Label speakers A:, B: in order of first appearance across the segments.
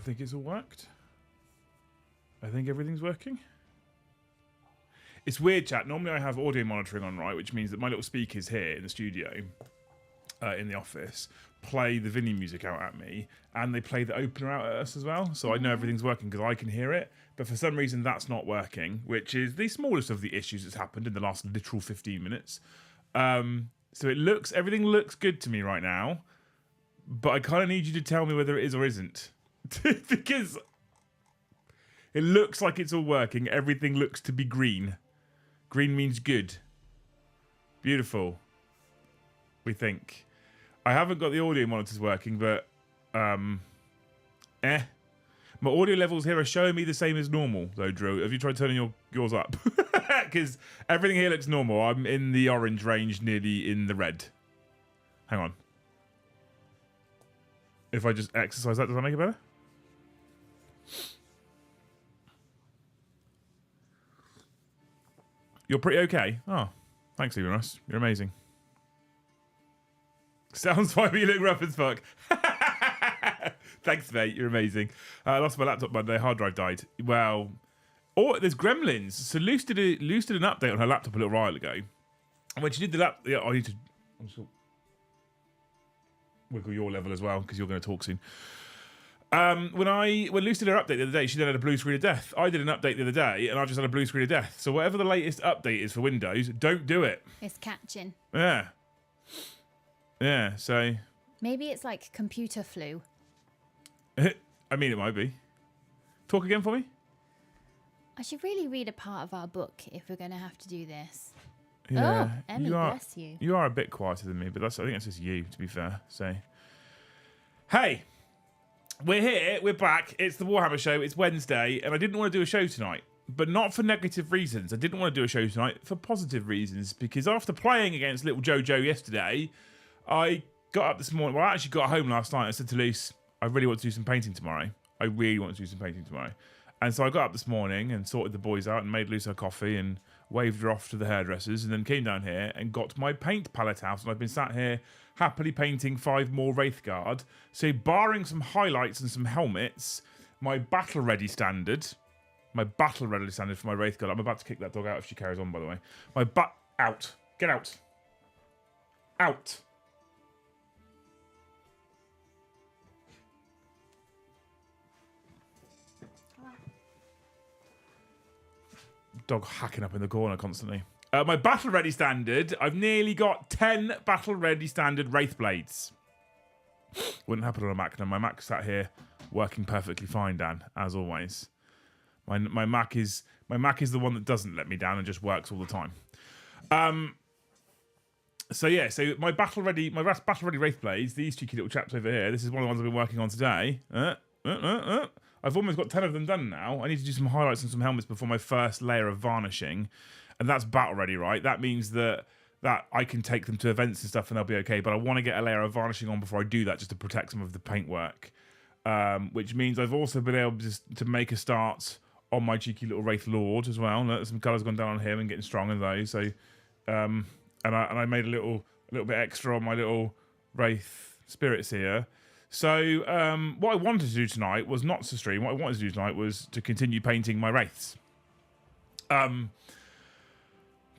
A: think it's all worked. I think everything's working. It's weird, chat. Normally I have audio monitoring on, right? Which means that my little speakers here in the studio, in the office, play the Vinny music out at me, and they play the opener out at us as well. So I know everything's working because I can hear it. But for some reason that's not working, which is the smallest of the issues that's happened in the last literal 15 minutes. So everything looks good to me right now, but I kind of need you to tell me whether it is or isn't. Because it looks like it's all working. Everything looks to be green. Green means good. Beautiful. We think. I haven't got the audio monitors working, but my audio levels here are showing me the same as normal, though, Drew. Have you tried turning yours up? Because everything here looks normal. I'm in the orange range, nearly in the red. Hang on. If I just exercise that, does that make it better? You're pretty okay. Oh, thanks, Eagerness. You're amazing. Sounds fine, but you look rough as fuck. Thanks, mate. You're amazing. I lost my laptop Monday. Hard drive died. Well, there's gremlins. So Luce did an update on her laptop a little while ago. And when she did the yeah, I need to wiggle your level as well because you're going to talk soon. When Luce did her update the other day, she then had a blue screen of death. I did an update the other day, and I just had a blue screen of death. So whatever the latest update is for Windows, don't do it.
B: It's catching.
A: Yeah. Yeah, so...
B: Maybe it's like computer flu.
A: I mean, it might be. Talk again for me?
B: I should really read a part of our book if we're going to have to do this.
A: Yeah,
B: oh, Emmy, bless you.
A: You are a bit quieter than me, but I think that's just you, to be fair. So, hey, we're here, we're back. It's the Warhammer Show, it's Wednesday, and I didn't want to do a show tonight. But not for negative reasons. I didn't want to do a show tonight for positive reasons, because after playing against little Jojo yesterday, I got up this morning. Well, I actually got home last night. I said to Luce, I really want to do some painting tomorrow. And so I got up this morning and sorted the boys out and made Luce her coffee and waved her off to the hairdressers and then came down here and got my paint palette out. And I've been sat here happily painting 5 more Wraith Guard. So barring some highlights and some helmets, my battle ready standard for my Wraith Guard. I'm about to kick that dog out if she carries on, by the way. Out. Get out. Out. Dog hacking up in the corner constantly. My battle ready standard, I've nearly got 10 battle ready standard Wraith Blades. Wouldn't happen on a Mac. No, my Mac sat here working perfectly fine, Dan, as always. My Mac is the one that doesn't let me down and just works all the time. So my battle ready Wraith Blades, these cheeky little chaps over here, this is one of the ones I've been working on today. I've almost got 10 of them done now. I need to do some highlights and some helmets before my first layer of varnishing. And that's battle ready, right? That means that I can take them to events and stuff and they'll be okay. But I want to get a layer of varnishing on before I do that just to protect some of the paintwork. Which means I've also been able to make a start on my cheeky little Wraith Lord as well. Look, some colours gone down on him and getting strong in those. So, and I made a little bit extra on my little Wraith Spirits here. So what I wanted to do tonight was not to stream. What I wanted to do tonight was to continue painting my Wraiths. But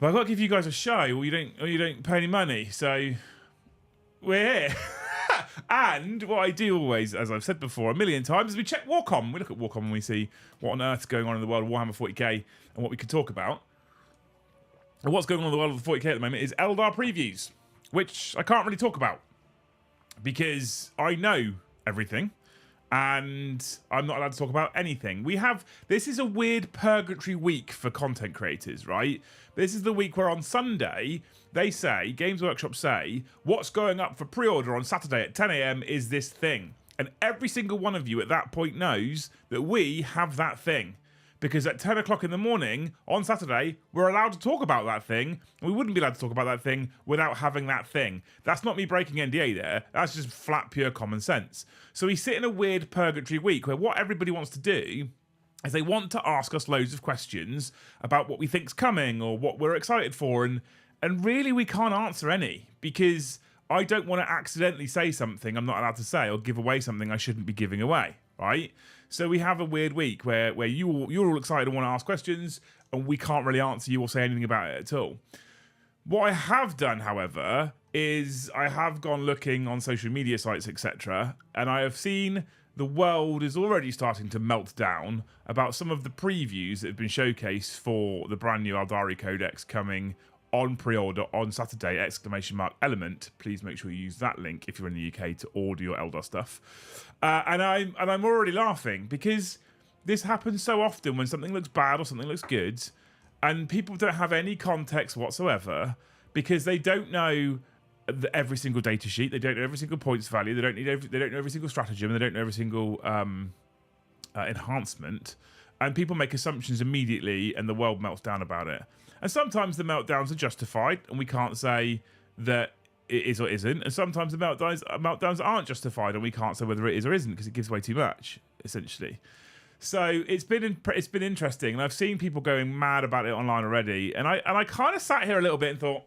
A: I've got to give you guys a show, or you don't pay any money. So we're here. And what I do always, as I've said before a million times, is we check Walkom. We look at Walkom and we see what on earth's going on in the world of Warhammer 40k and what we could talk about. And what's going on in the world of 40k at the moment is Eldar previews, which I can't really talk about because I know everything and I'm not allowed to talk about anything. This is a weird purgatory week for content creators, right? This is the week where on Sunday, Games Workshop say, what's going up for pre-order on Saturday at 10 AM is this thing. And every single one of you at that point knows that we have that thing. Because at 10 o'clock in the morning on Saturday, we're allowed to talk about that thing. And we wouldn't be allowed to talk about that thing without having that thing. That's not me breaking NDA there. That's just flat, pure common sense. So we sit in a weird purgatory week where what everybody wants to do is they want to ask us loads of questions about what we think's coming or what we're excited for. And really, we can't answer any because I don't want to accidentally say something I'm not allowed to say or give away something I shouldn't be giving away, right? So we have a weird week where you're all excited and want to ask questions, and we can't really answer you or say anything about it at all. What I have done, however, is I have gone looking on social media sites, etc., and I have seen the world is already starting to melt down about some of the previews that have been showcased for the brand new Aeldari codex coming on pre-order on Saturday, !Element. Please make sure you use that link if you're in the UK to order your Eldar stuff. And I'm already laughing because this happens so often when something looks bad or something looks good, and people don't have any context whatsoever because they don't know every single data sheet, they don't know every single points value, they don't know every single stratagem, they don't know every single enhancement, and people make assumptions immediately, and the world melts down about it. And sometimes the meltdowns are justified, and we can't say that it is or isn't. And sometimes the meltdowns aren't justified, and we can't say whether it is or isn't because it gives away too much, essentially. So it's been interesting, and I've seen people going mad about it online already. And I kind of sat here a little bit and thought,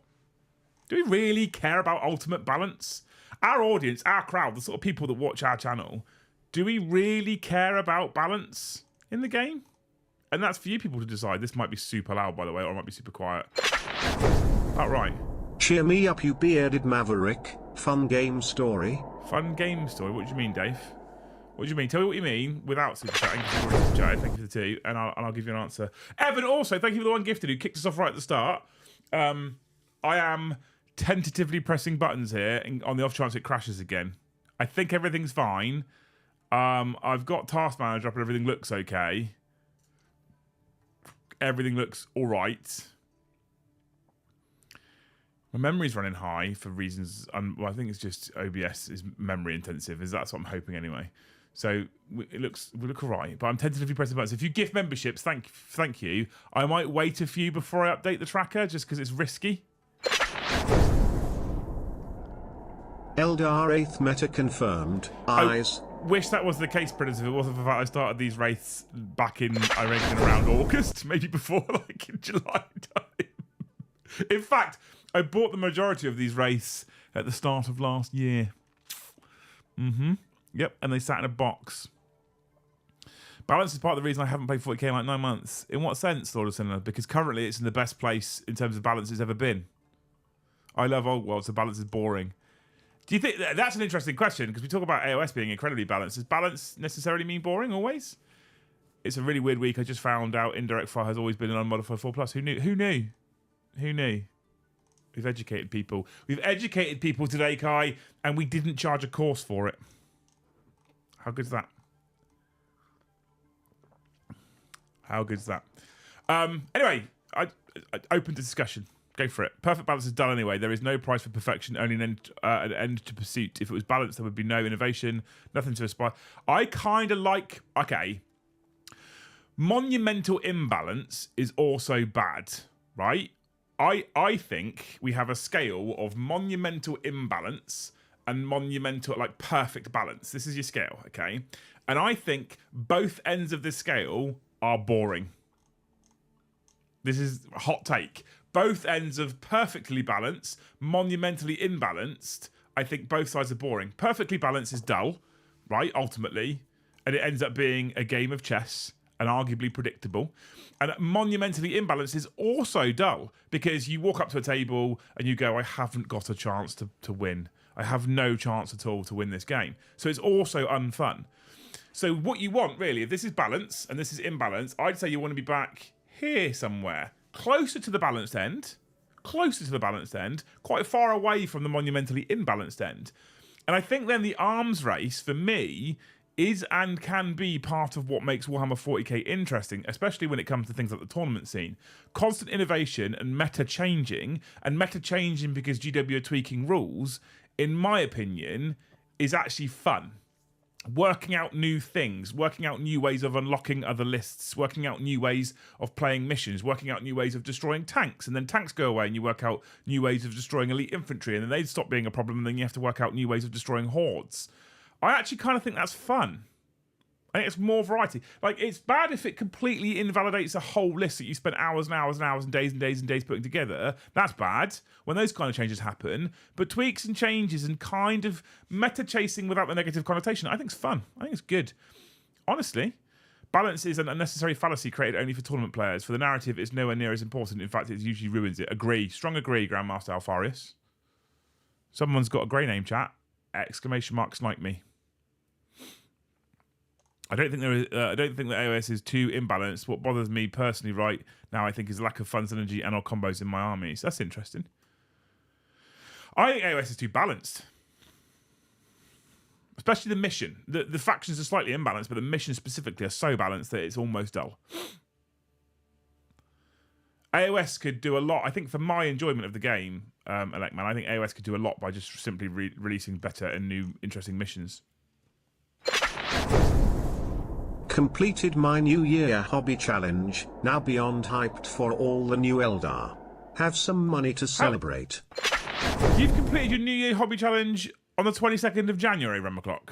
A: do we really care about ultimate balance? Our audience, our crowd, the sort of people that watch our channel, do we really care about balance in the game? And that's for you people to decide. This might be super loud, by the way, or it might be super quiet. All right.
C: Cheer me up, you bearded maverick. Fun game story.
A: Fun game story? What do you mean, Dave? What do you mean? Tell me what you mean without super chatting. Thank you for the two, and I'll give you an answer. Evan, also, thank you for the one gifted who kicked us off right at the start. I am tentatively pressing buttons here on the off chance it crashes again. I think everything's fine. I've got Task Manager up and everything looks okay. Everything looks all right. My memory's running high for reasons. Well, I think it's just OBS is memory intensive. That's what I'm hoping anyway. So we look all right. But I'm tentatively pressing buttons. If you gift memberships, thank you. I might wait a few before I update the tracker just because it's risky.
C: Eldar 8th meta confirmed. Eyes.
A: Wish that was the case, Predator. If it wasn't for the fact I started these wraiths back in, I reckon, around August, maybe before, like in July time. In fact, I bought the majority of these wraiths at the start of last year. Yep, and they sat in a box. Balance is part of the reason I haven't played 40k in like 9 months. In what sense, Lord of Cinema? Because currently it's in the best place in terms of balance it's ever been. I love Old World, so balance is boring. Do you think that's an interesting question? Because we talk about AOS being incredibly balanced. Does balance necessarily mean boring always? It's a really weird week. I just found out indirect fire has always been an unmodified 4+. Who knew? Who knew? Who knew? We've educated people. We've educated people today, Kai, and we didn't charge a course for it. How good's that? How good's that? Anyway, I open to discussion. Go for it. Perfect balance is done anyway. There is no price for perfection, only an end to pursuit. If it was balanced, there would be no innovation, nothing to aspire. I kind of like, okay, monumental imbalance is also bad, right? I think we have a scale of monumental imbalance and monumental, like, perfect balance. This is your scale, okay? And I think both ends of the scale are boring. This is a hot take. Both ends of perfectly balanced, monumentally imbalanced, I think both sides are boring. Perfectly balanced is dull, right, ultimately, and it ends up being a game of chess and arguably predictable. And monumentally imbalanced is also dull because you walk up to a table and you go, I haven't got a chance to win. I have no chance at all to win this game. So it's also unfun. So what you want, really, if this is balance and this is imbalance, I'd say you want to be back here somewhere. Closer to the balanced end, quite far away from the monumentally imbalanced end. And I think then the arms race, for me, is and can be part of what makes Warhammer 40k interesting, especially when it comes to things like the tournament scene. Constant innovation and meta changing because GW are tweaking rules, in my opinion, is actually fun. Working out new things, working out new ways of unlocking other lists, working out new ways of playing missions, working out new ways of destroying tanks, and then tanks go away and you work out new ways of destroying elite infantry, and then they stop being a problem, and then you have to work out new ways of destroying hordes. I actually kind of think that's fun. I think it's more variety. Like, it's bad if it completely invalidates a whole list that you spent hours and hours and hours and days putting together. That's bad when those kind of changes happen. But tweaks and changes and kind of meta chasing without the negative connotation, I think it's fun. I think it's good. Honestly. Balance is an unnecessary fallacy created only for tournament players. For the narrative, it's nowhere near as important. In fact, it usually ruins it. Agree. Strong agree, Grandmaster Alfarius. Someone's got a grey name, chat. Exclamation mark snipe me. I don't think that AOS is too imbalanced. What bothers me personally right now, I think, is lack of fun synergy and or combos in my armies. That's interesting. I think AOS is too balanced. Especially the mission. The factions are slightly imbalanced, but the missions specifically are so balanced that it's almost dull. AOS could do a lot. I think for my enjoyment of the game, Electman, I think AOS could do a lot by just simply releasing better and new, interesting missions.
C: Completed my New Year hobby challenge, now beyond hyped for all the new Eldar. Have some money to celebrate.
A: You've completed your New Year hobby challenge on the 22nd of January, Remaclock.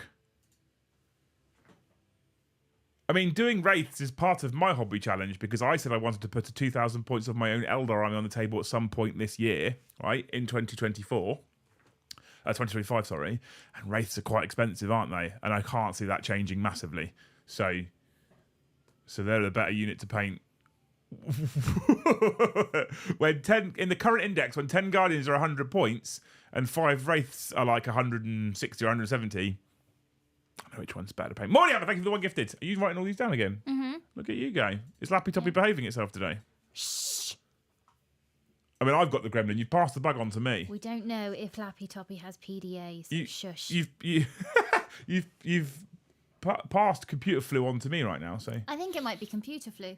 A: I mean, doing wraiths is part of my hobby challenge because I said I wanted to put a 2,000 points of my own Eldar army on the table at some point this year, right, in 2025, sorry. And wraiths are quite expensive, aren't they? And I can't see that changing massively. So they're the better unit to paint. When 10 in the current index, when 10 Guardians are 100 points and 5 Wraiths are like 160 or 170, I know which one's better to paint. Moriana, thank you for the one gifted. Are you writing all these down again? Mm-hmm. Look at you go. Is Lappy Toppy behaving itself today?
B: Shh.
A: I mean, I've got the gremlin. You've passed the bug on to me.
B: We don't know if Lappy Toppy has PDA, so shush.
A: You've passed computer flu on to me right now. So
B: I think it might be computer flu,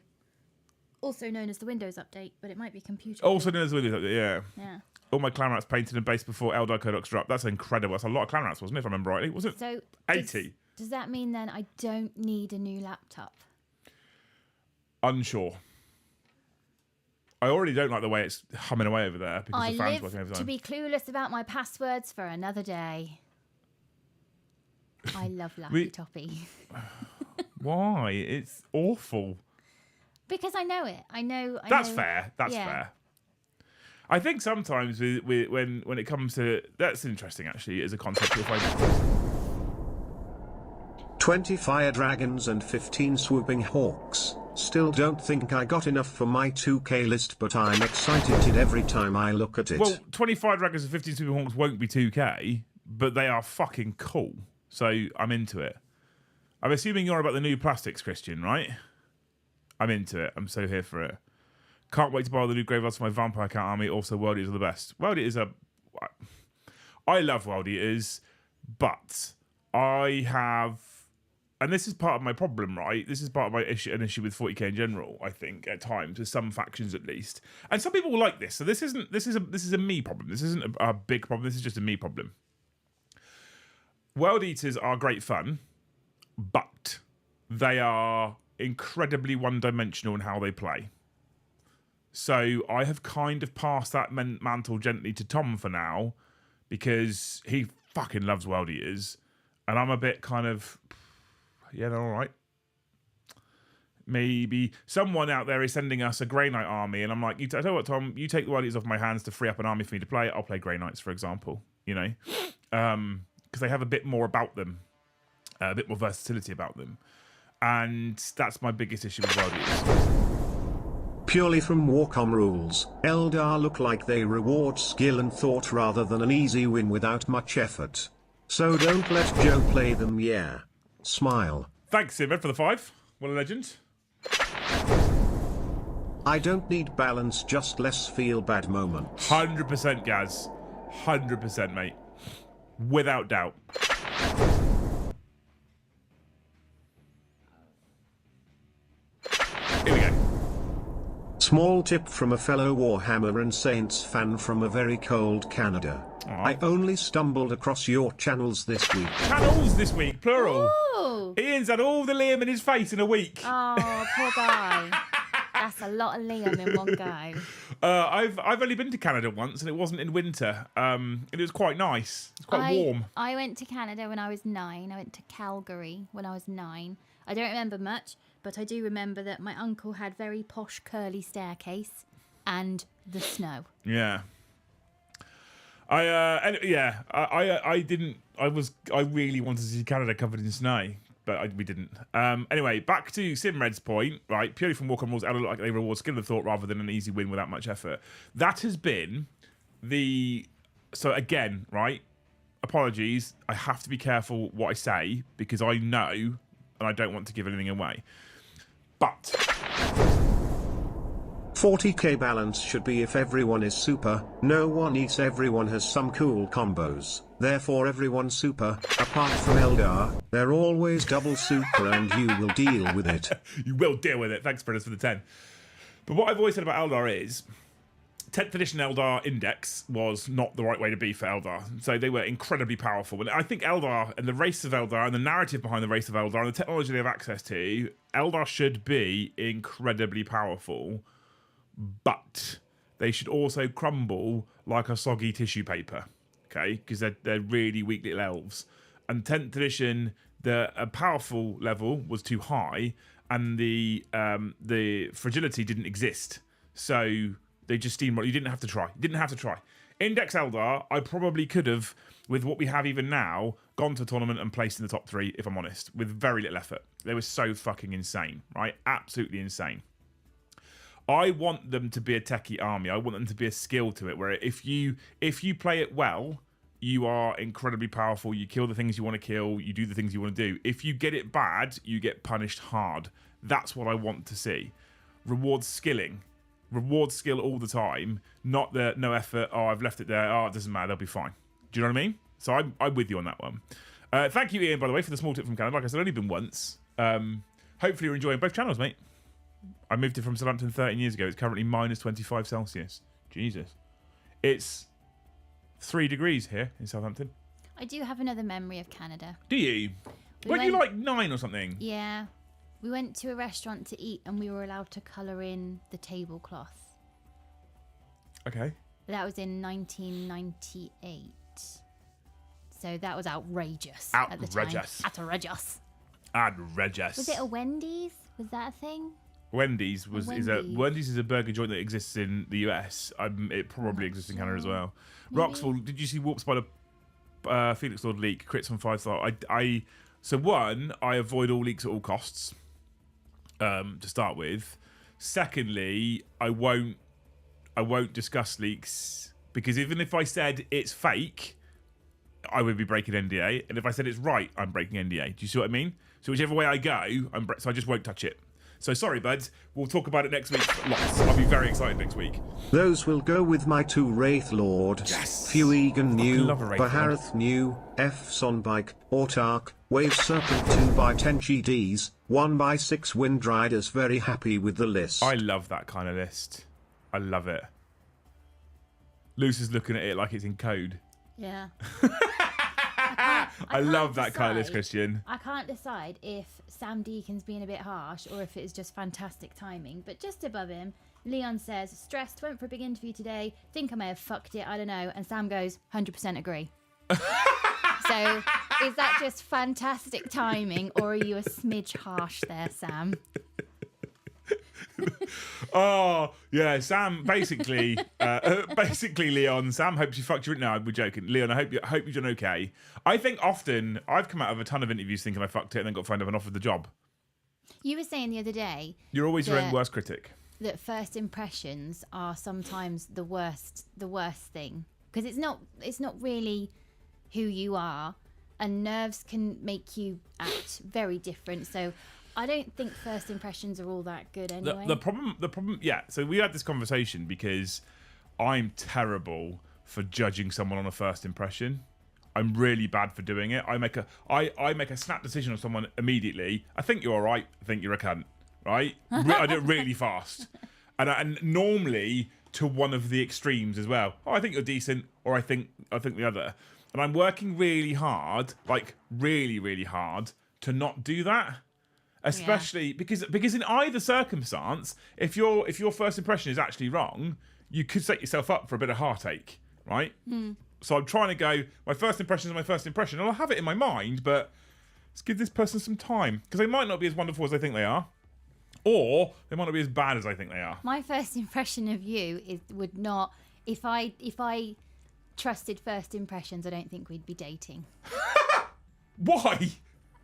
B: also known as the Windows update, but it might be computer.
A: Also
B: flu.
A: known as the Windows update. Yeah.
B: Yeah.
A: All my clan rats painted and based before Eldar Codex dropped. That's incredible. That's a lot of clan rats, wasn't it? If I remember rightly, was it?
B: So
A: 80.
B: Does that mean then I don't need a new laptop?
A: Unsure. I already don't like the way it's humming away over there because the fans working
B: I
A: over
B: live
A: time.
B: to be clueless about my passwords for another day. I love Lappy Toppy.
A: Why? It's awful.
B: Because I know it. I know.
A: That's fair. That's fair. I think sometimes when it comes to... That's interesting, actually, as a concept. If I
C: 20 fire dragons and 15 swooping hawks. Still don't think I got enough for my 2K list, but I'm excited every time I look at it.
A: Well, 25 dragons and 15 super hawks won't be 2K, but they are fucking cool. So I'm into it. I'm assuming you're about the new plastics, Christian, right? I'm into it. I'm so here for it. Can't wait to borrow the new Graveyards for my Vampire Count army. Also, World Eaters are the best. World Eaters are... I love World Eaters, but I have... And this is part of my problem, right? This is part of my issue, an issue with 40k in general, I think, at times, with some factions at least. And some people will like this. So this is a me problem. This isn't a big problem. This is just a me problem. World Eaters are great fun, but they are incredibly one-dimensional in how they play. So I have kind of passed that mantle gently to Tom for now, because he fucking loves World Eaters, and I'm a bit kind of, yeah, all right. Maybe someone out there is sending us a Grey Knight army, and I'm like, I tell you what, Tom, you take the World Eaters off my hands to free up an army for me to play. I'll play Grey Knights, for example, you know, because they have a bit more about them, a bit more versatility about them, and that's my biggest issue with World Eaters.
C: Purely from Warkom rules, Eldar look like they reward skill and thought rather than an easy win without much effort. So don't let Joe play them, yeah. Smile.
A: Thanks, Simon, for the 5. What a legend.
C: I don't need balance, just less feel bad moments.
A: 100% Gaz. 100%, mate. Without doubt. Here we go.
C: Small tip from a fellow Warhammer and Saints fan from a very cold Canada.
A: Aww.
C: I only stumbled across your channels this week.
A: Channels this week, plural.
B: Ooh.
A: Ian's had all the Liam in his face in a week.
B: Oh, poor guy. That's a lot of Liam in one go.
A: I've only been to Canada once, and it wasn't in winter. And it was quite nice. It's quite warm.
B: I went to Canada when I was 9. I went to Calgary when I was 9. I don't remember much, but I do remember that my uncle had very posh curly staircase and the snow.
A: Yeah. I really wanted to see Canada covered in snow, but we didn't. Anyway, back to Simred's point, right? Purely from Walkom rules, Eldar look like they reward skill and thought rather than an easy win without much effort. That has been the... So again, right? Apologies. I have to be careful what I say because I know and I don't want to give anything away. But
C: 40k balance should be if everyone is super, no one eats, everyone has some cool combos. Therefore everyone's super, apart from Eldar, they're always double super and you will deal with it.
A: You will deal with it. Thanks, Spreaders, for the 10. But what I've always said about Eldar is 10th edition Eldar Index was not the right way to be for Eldar. So they were incredibly powerful. And I think Eldar and the race of Eldar and the narrative behind the race of Eldar and the technology they have access to, Eldar should be incredibly powerful, but they should also crumble like a soggy tissue paper, okay? Because they're really weak little elves. And 10th edition, the powerful level was too high and the fragility didn't exist. So... they just steamrolled. You didn't have to try. Index Eldar, I probably could have, with what we have even now, gone to a tournament and placed in the top 3, if I'm honest, with very little effort. They were so fucking insane, right? Absolutely insane. I want them to be a techie army. I want them to be a skill to it, where if you play it well, you are incredibly powerful. You kill the things you want to kill. You do the things you want to do. If you get it bad, you get punished hard. That's what I want to see. Reward skilling. Reward skill all the time, not the no effort, oh, I've left it there, oh, it doesn't matter, they'll be fine. Do you know what I mean? So I'm with you on that one. Thank you, Ian, by the way, for the small tip from Canada. Like I said, only been once. Hopefully you're enjoying both channels, mate. I moved it from Southampton 13 years ago. It's currently minus 25 Celsius. Jesus. It's 3 degrees here in Southampton.
B: I do have another memory of Canada.
A: Do you? Weren't you like 9 or something?
B: Yeah. We went to a restaurant to eat and we were allowed to colour in the tablecloth.
A: Okay.
B: That was in 1998. So that was outrageous.
A: Outrageous.
B: At the time. Outrageous.
A: Outrageous.
B: Was it a Wendy's? Was that a thing?
A: Wendy's is a burger joint that exists in the US. It probably exists in Canada as well.
B: Maybe.
A: Roxfall, did you see Warp Spider Phoenix Lord leak? Crits on 5-star. So one, I avoid all leaks at all costs. To start with. Secondly, I won't discuss leaks because even if I said it's fake, I would be breaking NDA, and if I said it's right, I'm breaking NDA. Do you see what I mean? So whichever way I go, so I just won't touch it. So sorry, buds. We'll talk about it next week. Lots. I'll be very excited next week.
C: Those will go with my 2 Wraith Lords.
A: Yes!
C: Fuegan new,
A: love a Wraith Lord.
C: Baharath new, F Sonbike, Autark, Wave Serpent 2x10 GDs, 1x6 Wind Riders. Very happy with the list.
A: I love that kind of list. I love it. Luce is looking at it like it's in code.
B: Yeah.
A: I love that kind of list, Christian.
B: I can't decide if Sam Deacon's being a bit harsh or if it's just fantastic timing. But just above him, Leon says, stressed, went for a big interview today, think I may have fucked it, I don't know. And Sam goes, 100% agree. So is that just fantastic timing or are you a smidge harsh there, Sam?
A: Oh, yeah, Sam, basically, Leon, Sam hopes you fucked your... No, we're joking. Leon, I hope you're doing okay. I think often, I've come out of a ton of interviews thinking I fucked it and then got found out and offered the job.
B: You were saying the other day...
A: You're always your own worst critic.
B: That first impressions are sometimes the worst thing. Because it's not really who you are, and nerves can make you act very different, so... I don't think first impressions are all that good anyway.
A: The problem, yeah. So we had this conversation because I'm terrible for judging someone on a first impression. I'm really bad for doing it. I make a snap decision on someone immediately. I think you're all right. I think you're a cunt. Right? I do it really fast, and normally to one of the extremes as well. Oh, I think you're decent, or I think the other. And I'm working really hard, like really, really hard, to not do that. Especially because in either circumstance, if your first impression is actually wrong, you could set yourself up for a bit of heartache, right? So I'm trying to go, my first impression is my first impression, and I'll have it in my mind, but let's give this person some time because they might not be as wonderful as I think they are, or they might not be as bad as I think they are.
B: My first impression of you would not, if I trusted first impressions, I don't think we'd be dating.
A: Why?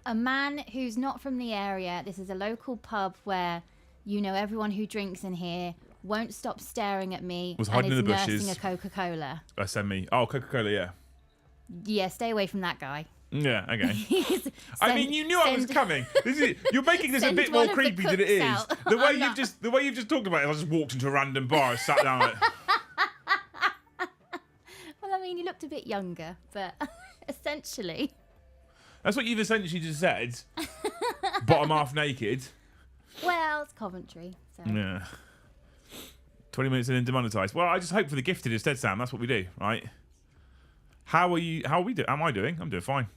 B: a man who's not from the area. This is a local pub where everyone who drinks in here won't stop staring at me.
A: Was hiding in the
B: nursing
A: bushes.
B: a Coca-Cola.
A: Send me. Oh, Coca-Cola, yeah.
B: Yeah, stay away from that guy.
A: Yeah, okay. I mean, you knew I was coming. You're making this a bit more creepy than it is.
B: Out.
A: The way you've just talked about it, I just walked into a random bar, sat down.
B: Well, I mean, you looked a bit younger, but essentially.
A: That's what you've essentially just said. Bottom half naked.
B: Well, it's Coventry. So.
A: Yeah. 20 minutes in and demonetised. Well, I just hope for the gifted instead, Sam. That's what we do, right? How are we doing? Am I doing? I'm doing fine.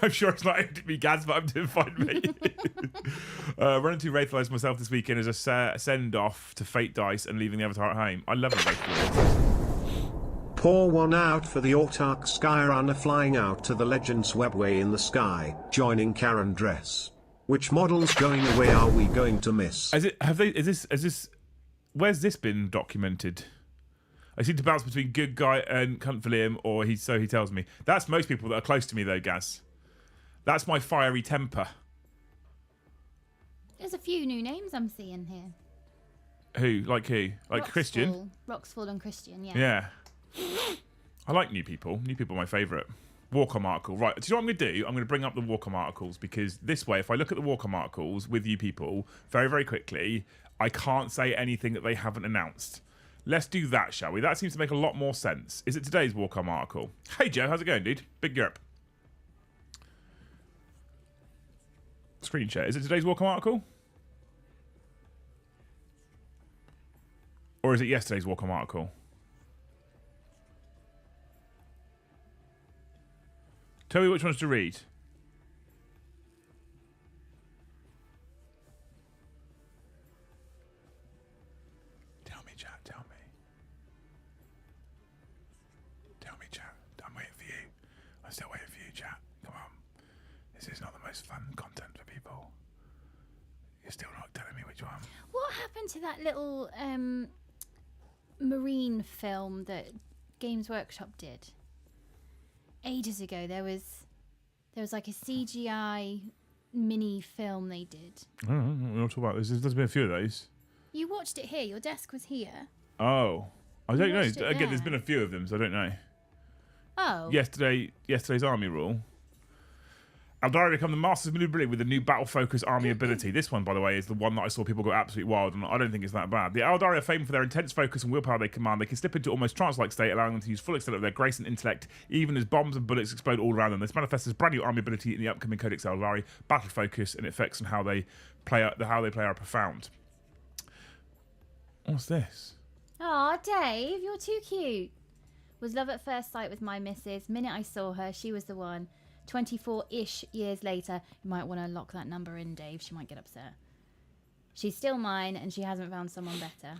A: I'm sure it's not aimed at me, Gaz, but I'm doing fine, mate. Running 2 Wraith Lords myself this weekend as a send-off to Fate Dice and leaving the Avatar at home. I love the Wraith Lords.
C: Pour one out for the Autark Skyrunner flying out to the Legends Webway in the sky, joining Karen Dress. Which models going away are we going to miss?
A: Where's this been documented? I seem to bounce between good guy and cunt for Liam, or so he tells me. That's most people that are close to me, though, Gaz. That's my fiery temper.
B: There's a few new names I'm seeing here.
A: Who? Like who? Like
B: Roxfall.
A: Christian?
B: Roxfall and Christian, yeah.
A: Yeah. I like new people. New people are my favourite. Warkom article. Right, do you know what I'm going to do? I'm going to bring up the Warkom articles, because this way, if I look at the Warkom articles with you people very, very quickly, I can't say anything that they haven't announced. Let's do that, shall we? That seems to make a lot more sense. Is it today's Warkom article? Hey, Joe, how's it going, dude? Big Europe. Screen share. Is it today's Warkom article? Or is it yesterday's Warkom article? Tell me which ones to read. Tell me, chat. Tell me. Tell me, chat. I'm waiting for you. I'm still waiting for you, chat. Come on. This is not the most fun content for people. You're still not telling me which one.
B: What happened to that little marine film that Games Workshop did? Ages ago, there was like a CGI mini film they did.
A: I don't know. We're not talking about this. There's been a few of those.
B: You watched it here. Your desk was here.
A: Oh. I don't know.
B: watched it
A: Again, there's
B: there.
A: been a few of them, so I don't know.
B: Oh.
A: Yesterday's army rule. Aeldari become the masters of maneuverability with the new battle focus army ability. This one, by the way, is the one that I saw people go absolutely wild, and I don't think it's that bad. The Aeldari are famed for their intense focus and willpower they command. They can slip into almost trance-like state, allowing them to use full extent of their grace and intellect, even as bombs and bullets explode all around them. This manifests as brand new army ability in the upcoming Codex Aeldari. Battle focus and effects on how they play are profound. What's this?
B: Aw, Dave, you're too cute. Was love at first sight with my missus. Minute I saw her, she was the one. 24-ish years later, you might want to lock that number in, Dave. She might get upset. She's still mine, and she hasn't found someone better.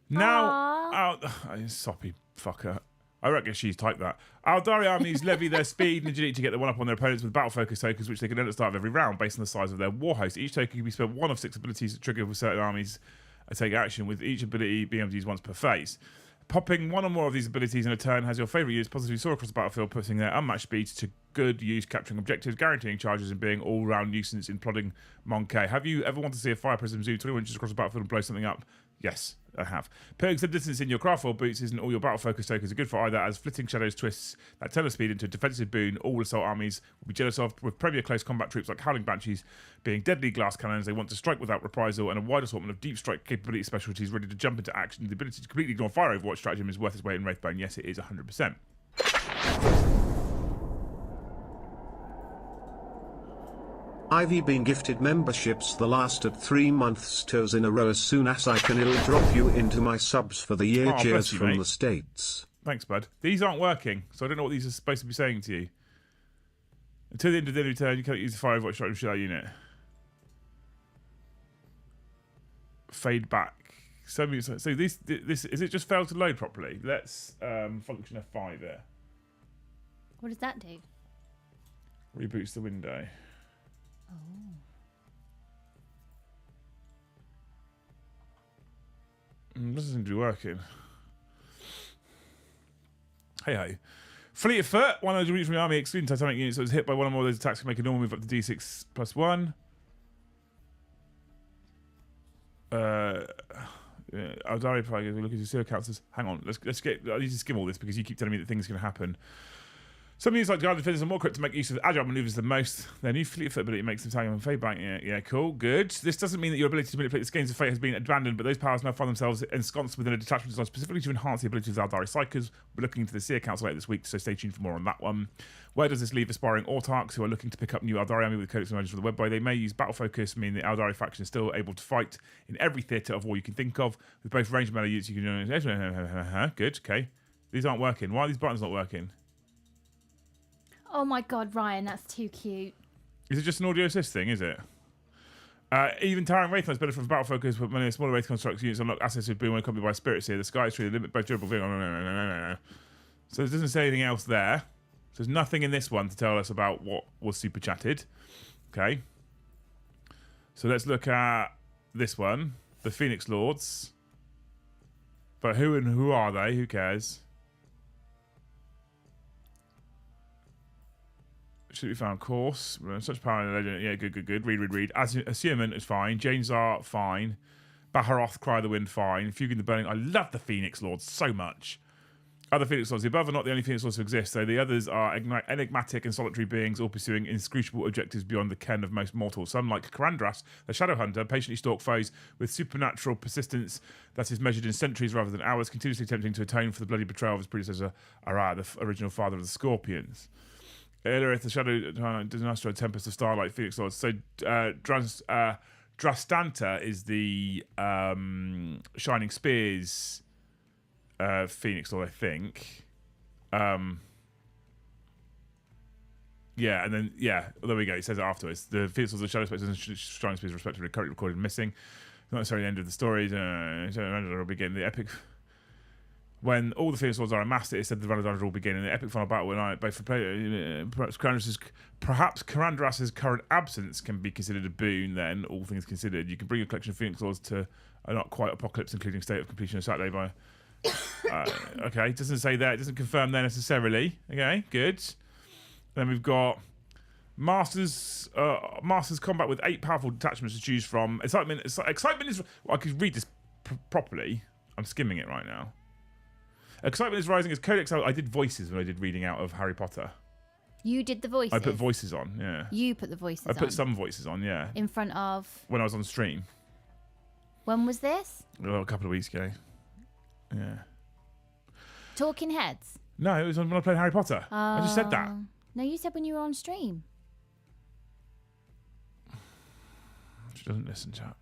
A: Now, soppy fucker. I reckon she's typed that. Aeldari armies levy their speed and agility to get the one up on their opponents with battle focus tokens, which they can earn at the start of every round based on the size of their war host. Each token can be spent one of 6 abilities that trigger with certain armies take action, with each ability being able to use once per phase. Popping one or more of these abilities in a turn has your favourite units positively soar across the battlefield, putting their unmatched speeds to good use, capturing objectives, guaranteeing charges, and being all-round nuisance in plodding Monkey. Have you ever wanted to see a fire prism zoom 21 inches across the battlefield and blow something up? Yes, I have. Putting some distance in your craftful boots isn't all your battle focus tokens are good for either, as flitting shadows twists that turn of speed into a defensive boon all assault armies will be jealous of, with premier close combat troops like Howling Banshees being deadly glass cannons. They want to strike without reprisal, and a wide assortment of deep strike capability specialties ready to jump into action. The ability to completely ignore fire overwatch stratagem is worth its weight in Wraithbone. Yes, it is 100%.
C: I've been gifted memberships the last 3 months toes in a row. As soon as I can, it'll drop you into my subs for the year.
A: Oh,
C: Cheers
A: bless you,
C: from
A: mate.
C: the States.
A: Thanks, bud. These aren't working, so I don't know what these are supposed to be saying to you. Until the end of the turn, you can't use the fire overwatch stratagem to that unit. Fade back. So this is it just failed to load properly? Let's function F5 there.
B: What does that do?
A: Reboots the window. Doesn't seem to be working. Hey ho. Fleet of foot. One of those from the army, excluding titanic units that was hit by one or more of those attacks, can make a normal move up to D6 plus 1. Aeldari Plague, we're looking at Seer Council. Hang on, let's get. I need to skim all this because you keep telling me that things are going to happen. Some units like Guard Defenders are more equipped to make use of agile maneuvers than most. Their new fleet of foot ability makes them tag and fade back. Yeah, cool, good. This doesn't mean that your ability to manipulate the skeins of fate has been abandoned, but those powers now find themselves ensconced within a detachment designed specifically to enhance the abilities of Aeldari Psychers. We're looking into the Seer Council later this week, so stay tuned for more on that one. Where does this leave aspiring autarchs who are looking to pick up new Aeldari army with codex and for the webway? They may use battle focus, meaning the Aeldari faction is still able to fight in every theatre of war you can think of. With both range and melee units, you can... Good, okay. These aren't working. Why are these buttons not working?
B: Oh my god, Ryan, that's too cute.
A: Is it just an audio assist thing, is it? Even towering wraith is better from battle focus, but many smaller wraith constructs units unlock assets with boom when accompanied by spirits here. The sky is true, the limit both durable thing. So it doesn't say anything else there. So there's nothing in this one to tell us about what was super chatted. Okay. So let's look at this one. The Phoenix Lords. But who are they? Who cares? Should be found course. Such power in the legend. Yeah, good. Read. Assumment is fine. Janes are fine. Baharoth, Cry of the Wind, fine. Fuging the Burning. I love the Phoenix Lords so much. Other Phoenix Lords. The above are not the only Phoenix Lords to exist, though the others are enigmatic and solitary beings, all pursuing inscrutable objectives beyond the ken of most mortals. Some, like Karandras, the Shadow Hunter, patiently stalk foes with supernatural persistence that is measured in centuries rather than hours, continuously attempting to atone for the bloody betrayal of his predecessor, Ara, the original father of the Scorpions. Aelirith, the Shadow Disaster, Tempest of Starlight, Phoenix Lords. So Drastanta is the Shining Spears Phoenix Lord, I think. Yeah, and then, there we go. It says it afterwards. The Phoenix Lords, the Shadow Spectres, and Shining Spears, respectively, are currently recorded missing. Not necessarily the end of the story. Will begin the epic. When all the Phoenix Lords are amassed, it said the Vanadars will begin in the epic final battle. When both for perhaps Karandras's current absence can be considered a boon. Then, all things considered, you can bring a collection of Phoenix Lords to a not quite apocalypse, including state of completion on Saturday by. Okay, it doesn't say that. It doesn't confirm there necessarily. Okay, good. Then we've got Masters combat with 8 powerful detachments to choose from. Excitement is. Well, I could read this properly. I'm skimming it right now. Excitement is rising as codex. I did voices when I did reading out of Harry Potter.
B: You did the voices?
A: I put voices on, yeah.
B: You put the voices on?
A: I put some voices on, yeah.
B: In front of?
A: When I was on stream.
B: When was this?
A: Oh, a couple of weeks ago. Yeah.
B: Talking Heads?
A: No, it was when I played Harry Potter. I just said that.
B: No, you said when you were on stream.
A: She doesn't listen, chat.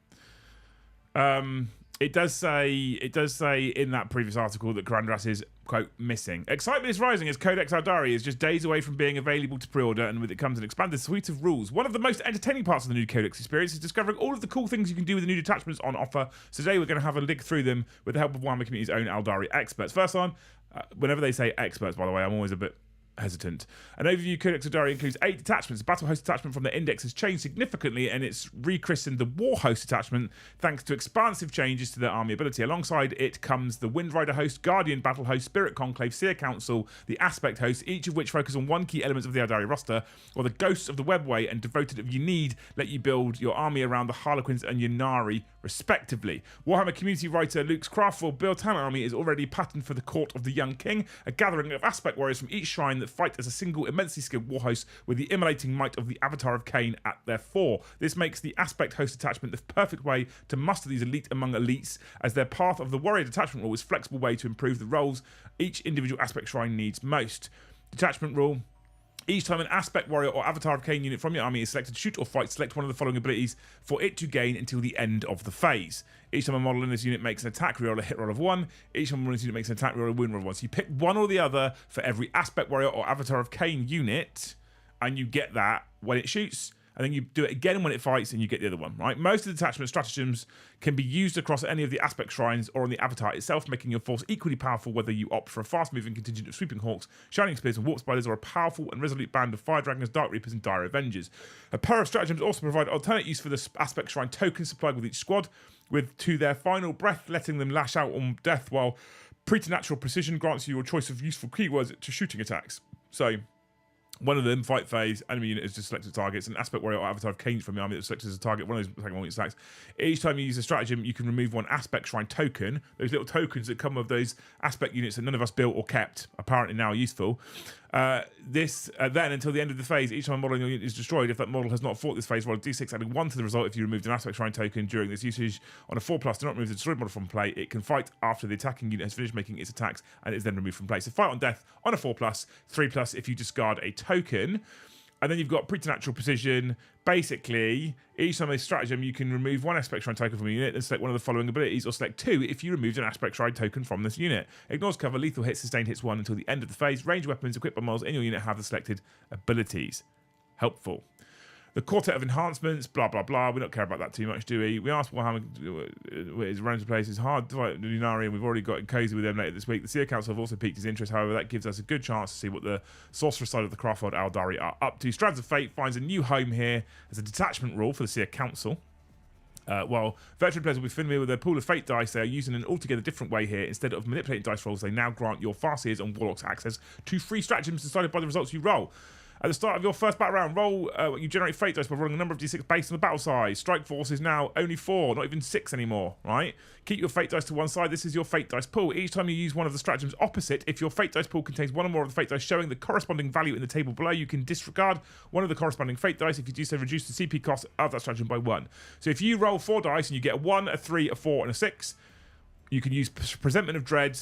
A: It does say in that previous article that Karandras is, quote, missing. Excitement is rising as Codex Aeldari is just days away from being available to pre-order, and with it comes an expanded suite of rules. One of the most entertaining parts of the new Codex experience is discovering all of the cool things you can do with the new detachments on offer. So today we're going to have a dig through them with the help of Warhammer community's own Aeldari experts. First on, whenever they say experts, by the way, I'm always a bit hesitant. An overview Codex Aeldari includes 8 detachments. The Battle Host detachment from the Index has changed significantly, and it's rechristened the War Host detachment thanks to expansive changes to their army ability. Alongside it comes the Wind Rider Host, Guardian Battle Host, Spirit Conclave, Seer Council, the Aspect Host, each of which focus on one key element of the Aeldari roster, while the Ghosts of the Webway and Devoted of Unid let you build your army around the Harlequins and Ynnari, respectively. Warhammer community writer Luke's craftful build talent army is already patterned for the Court of the Young King, a gathering of Aspect warriors from each shrine that fight as a single immensely skilled war host with the immolating might of the Avatar of Cain at their fore. This makes the Aspect Host detachment the perfect way to muster these elite among elites, as their path of the warrior detachment rule is a flexible way to improve the roles each individual Aspect shrine needs most. Detachment rule: each time an Aspect Warrior or Avatar of Cain unit from your army is selected to shoot or fight, select one of the following abilities for it to gain until the end of the phase. Each time a model in this unit makes an attack reroll, a hit roll of 1. Each time a model in this unit makes an attack reroll, a wound roll of 1. So you pick one or the other for every Aspect Warrior or Avatar of Cain unit, and you get that when it shoots, and then you do it again when it fights, and you get the other one, right? Most of the detachment stratagems can be used across any of the Aspect shrines or on the Avatar itself, making your force equally powerful whether you opt for a fast-moving contingent of Sweeping Hawks, Shining Spears and Warp Spiders, or a powerful and resolute band of Fire Dragons, Dark Reapers and Dire Avengers. A pair of stratagems also provide alternate use for the Aspect Shrine tokens supplied with each squad, with to their final breath letting them lash out on death while Preternatural precision grants you your choice of useful keywords to shooting attacks. So one of them, fight phase, enemy unit is just selected targets. An aspect warrior or avatar of Canes from the army that selected as a target. One of those attacking attacks. Each time you use a stratagem, you can remove one aspect shrine token. Those little tokens that come with those aspect units that none of us built or kept, apparently now are useful. Then until the end of the phase, each time a model in your unit is destroyed, if that model has not fought this phase, roll a d6, adding 1 to the result if you removed an aspect shrine token during this usage. On a 4+, do not remove the destroyed model from play. It can fight after the attacking unit has finished making its attacks and is then removed from play. So fight on death on a 4+, 3+ if you discard a token. And then you've got preternatural precision. Basically, each time a stratagem, you can remove one aspect shrine token from a unit and select one of the following abilities, or select 2 if you removed an aspect shrine token from this unit. Ignores cover, lethal hits, sustained hits 1 until the end of the phase. Range weapons equipped by models in your unit have the selected abilities. Helpful. The quartet of enhancements, blah, blah, blah. We don't care about that too much, do we? We asked Warhammer is random places. Hard to fight Lunari, and we've already got cozy with them later this week. The Seer Council have also piqued his interest. However, that gives us a good chance to see what the sorcerer side of the Craftworld Aeldari are up to. Strands of Fate finds a new home here as a detachment rule for the Seer Council. While veteran players will be familiar with their pool of fate dice, they are using an altogether different way here. Instead of manipulating dice rolls, they now grant your Farseers and Warlocks access to free stratagems decided by the results you roll. At the start of your first battle round, roll you generate fate dice by rolling a number of d6 based on the battle size. Strike force is now only 4, not even 6 anymore, right? Keep your fate dice to one side. This is your fate dice pool. Each time you use one of the stratagems opposite, if your fate dice pool contains one or more of the fate dice showing the corresponding value in the table below, you can disregard one of the corresponding fate dice. If you do so, reduce the CP cost of that stratagem by 1. So if you roll 4 dice and you get a 1, a 3, a 4, and a 6, you can use Presentment of Dread,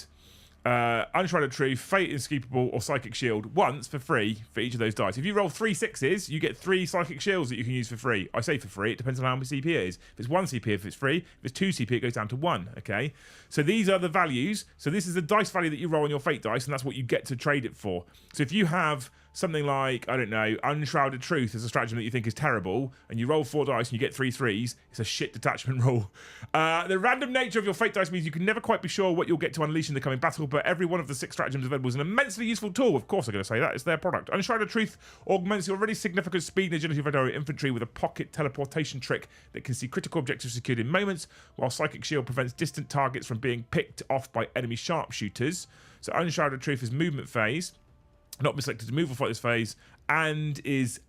A: Unshrouded Truth, Fate Inescapable, or Psychic Shield once for free for each of those dice. If you roll 3 6s, you get 3 Psychic Shields that you can use for free. I say for free, it depends on how much CP it is. If it's 1 CP, if it's free. If it's 2 CP, it goes down to 1, okay? So these are the values. So this is the dice value that you roll on your Fate dice, and that's what you get to trade it for. So if you have something like, I don't know, Unshrouded Truth as a stratagem that you think is terrible, and you roll 4 dice and you get 3 3s, it's a shit detachment roll. The random nature of your fate dice means you can never quite be sure what you'll get to unleash in the coming battle, but every one of the 6 stratagems available is an immensely useful tool. Of course I'm going to say that, it's their product. Unshrouded Truth augments your already significant speed and agility of Aeldari infantry with a pocket teleportation trick that can see critical objectives secured in moments, while Psychic Shield prevents distant targets from being picked off by enemy sharpshooters. So Unshrouded Truth is movement phase. Not been selected to move or fight this phase, and is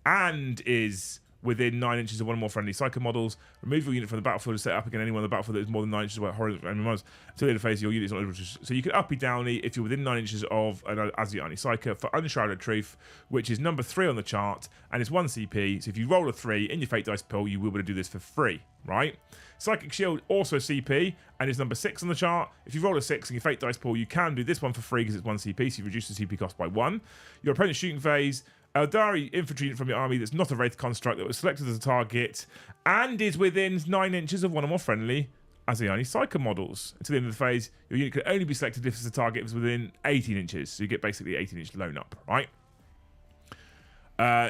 A: within 9 inches of one or more friendly psycho models. Remove your unit from the battlefield and set up again anyone on the battlefield that is more than 9 inches away horizontal enemy models. Until the end of the phase, your unit is not able to. So you can uppy downy if you're within 9 inches of an Asiani Psycho for Unshrouded Truth, which is number 3 on the chart, and it's 1 CP. So if you roll a 3 in your fate dice pool, you will be able to do this for free, right? Psychic Shield also CP and is number 6 on the chart. If you roll a 6 in your fate dice pool, you can do this one for free because it's 1 CP, so you reduce the CP cost by 1. Your opponent's shooting phase, Aeldari infantry unit from your army that's not a wraith construct that was selected as a target and is within 9 inches of one or more friendly Asiani Psycho models. Until the end of the phase, your unit can only be selected if it's a target that's within 18 inches, so you get basically 18-inch lone up, right?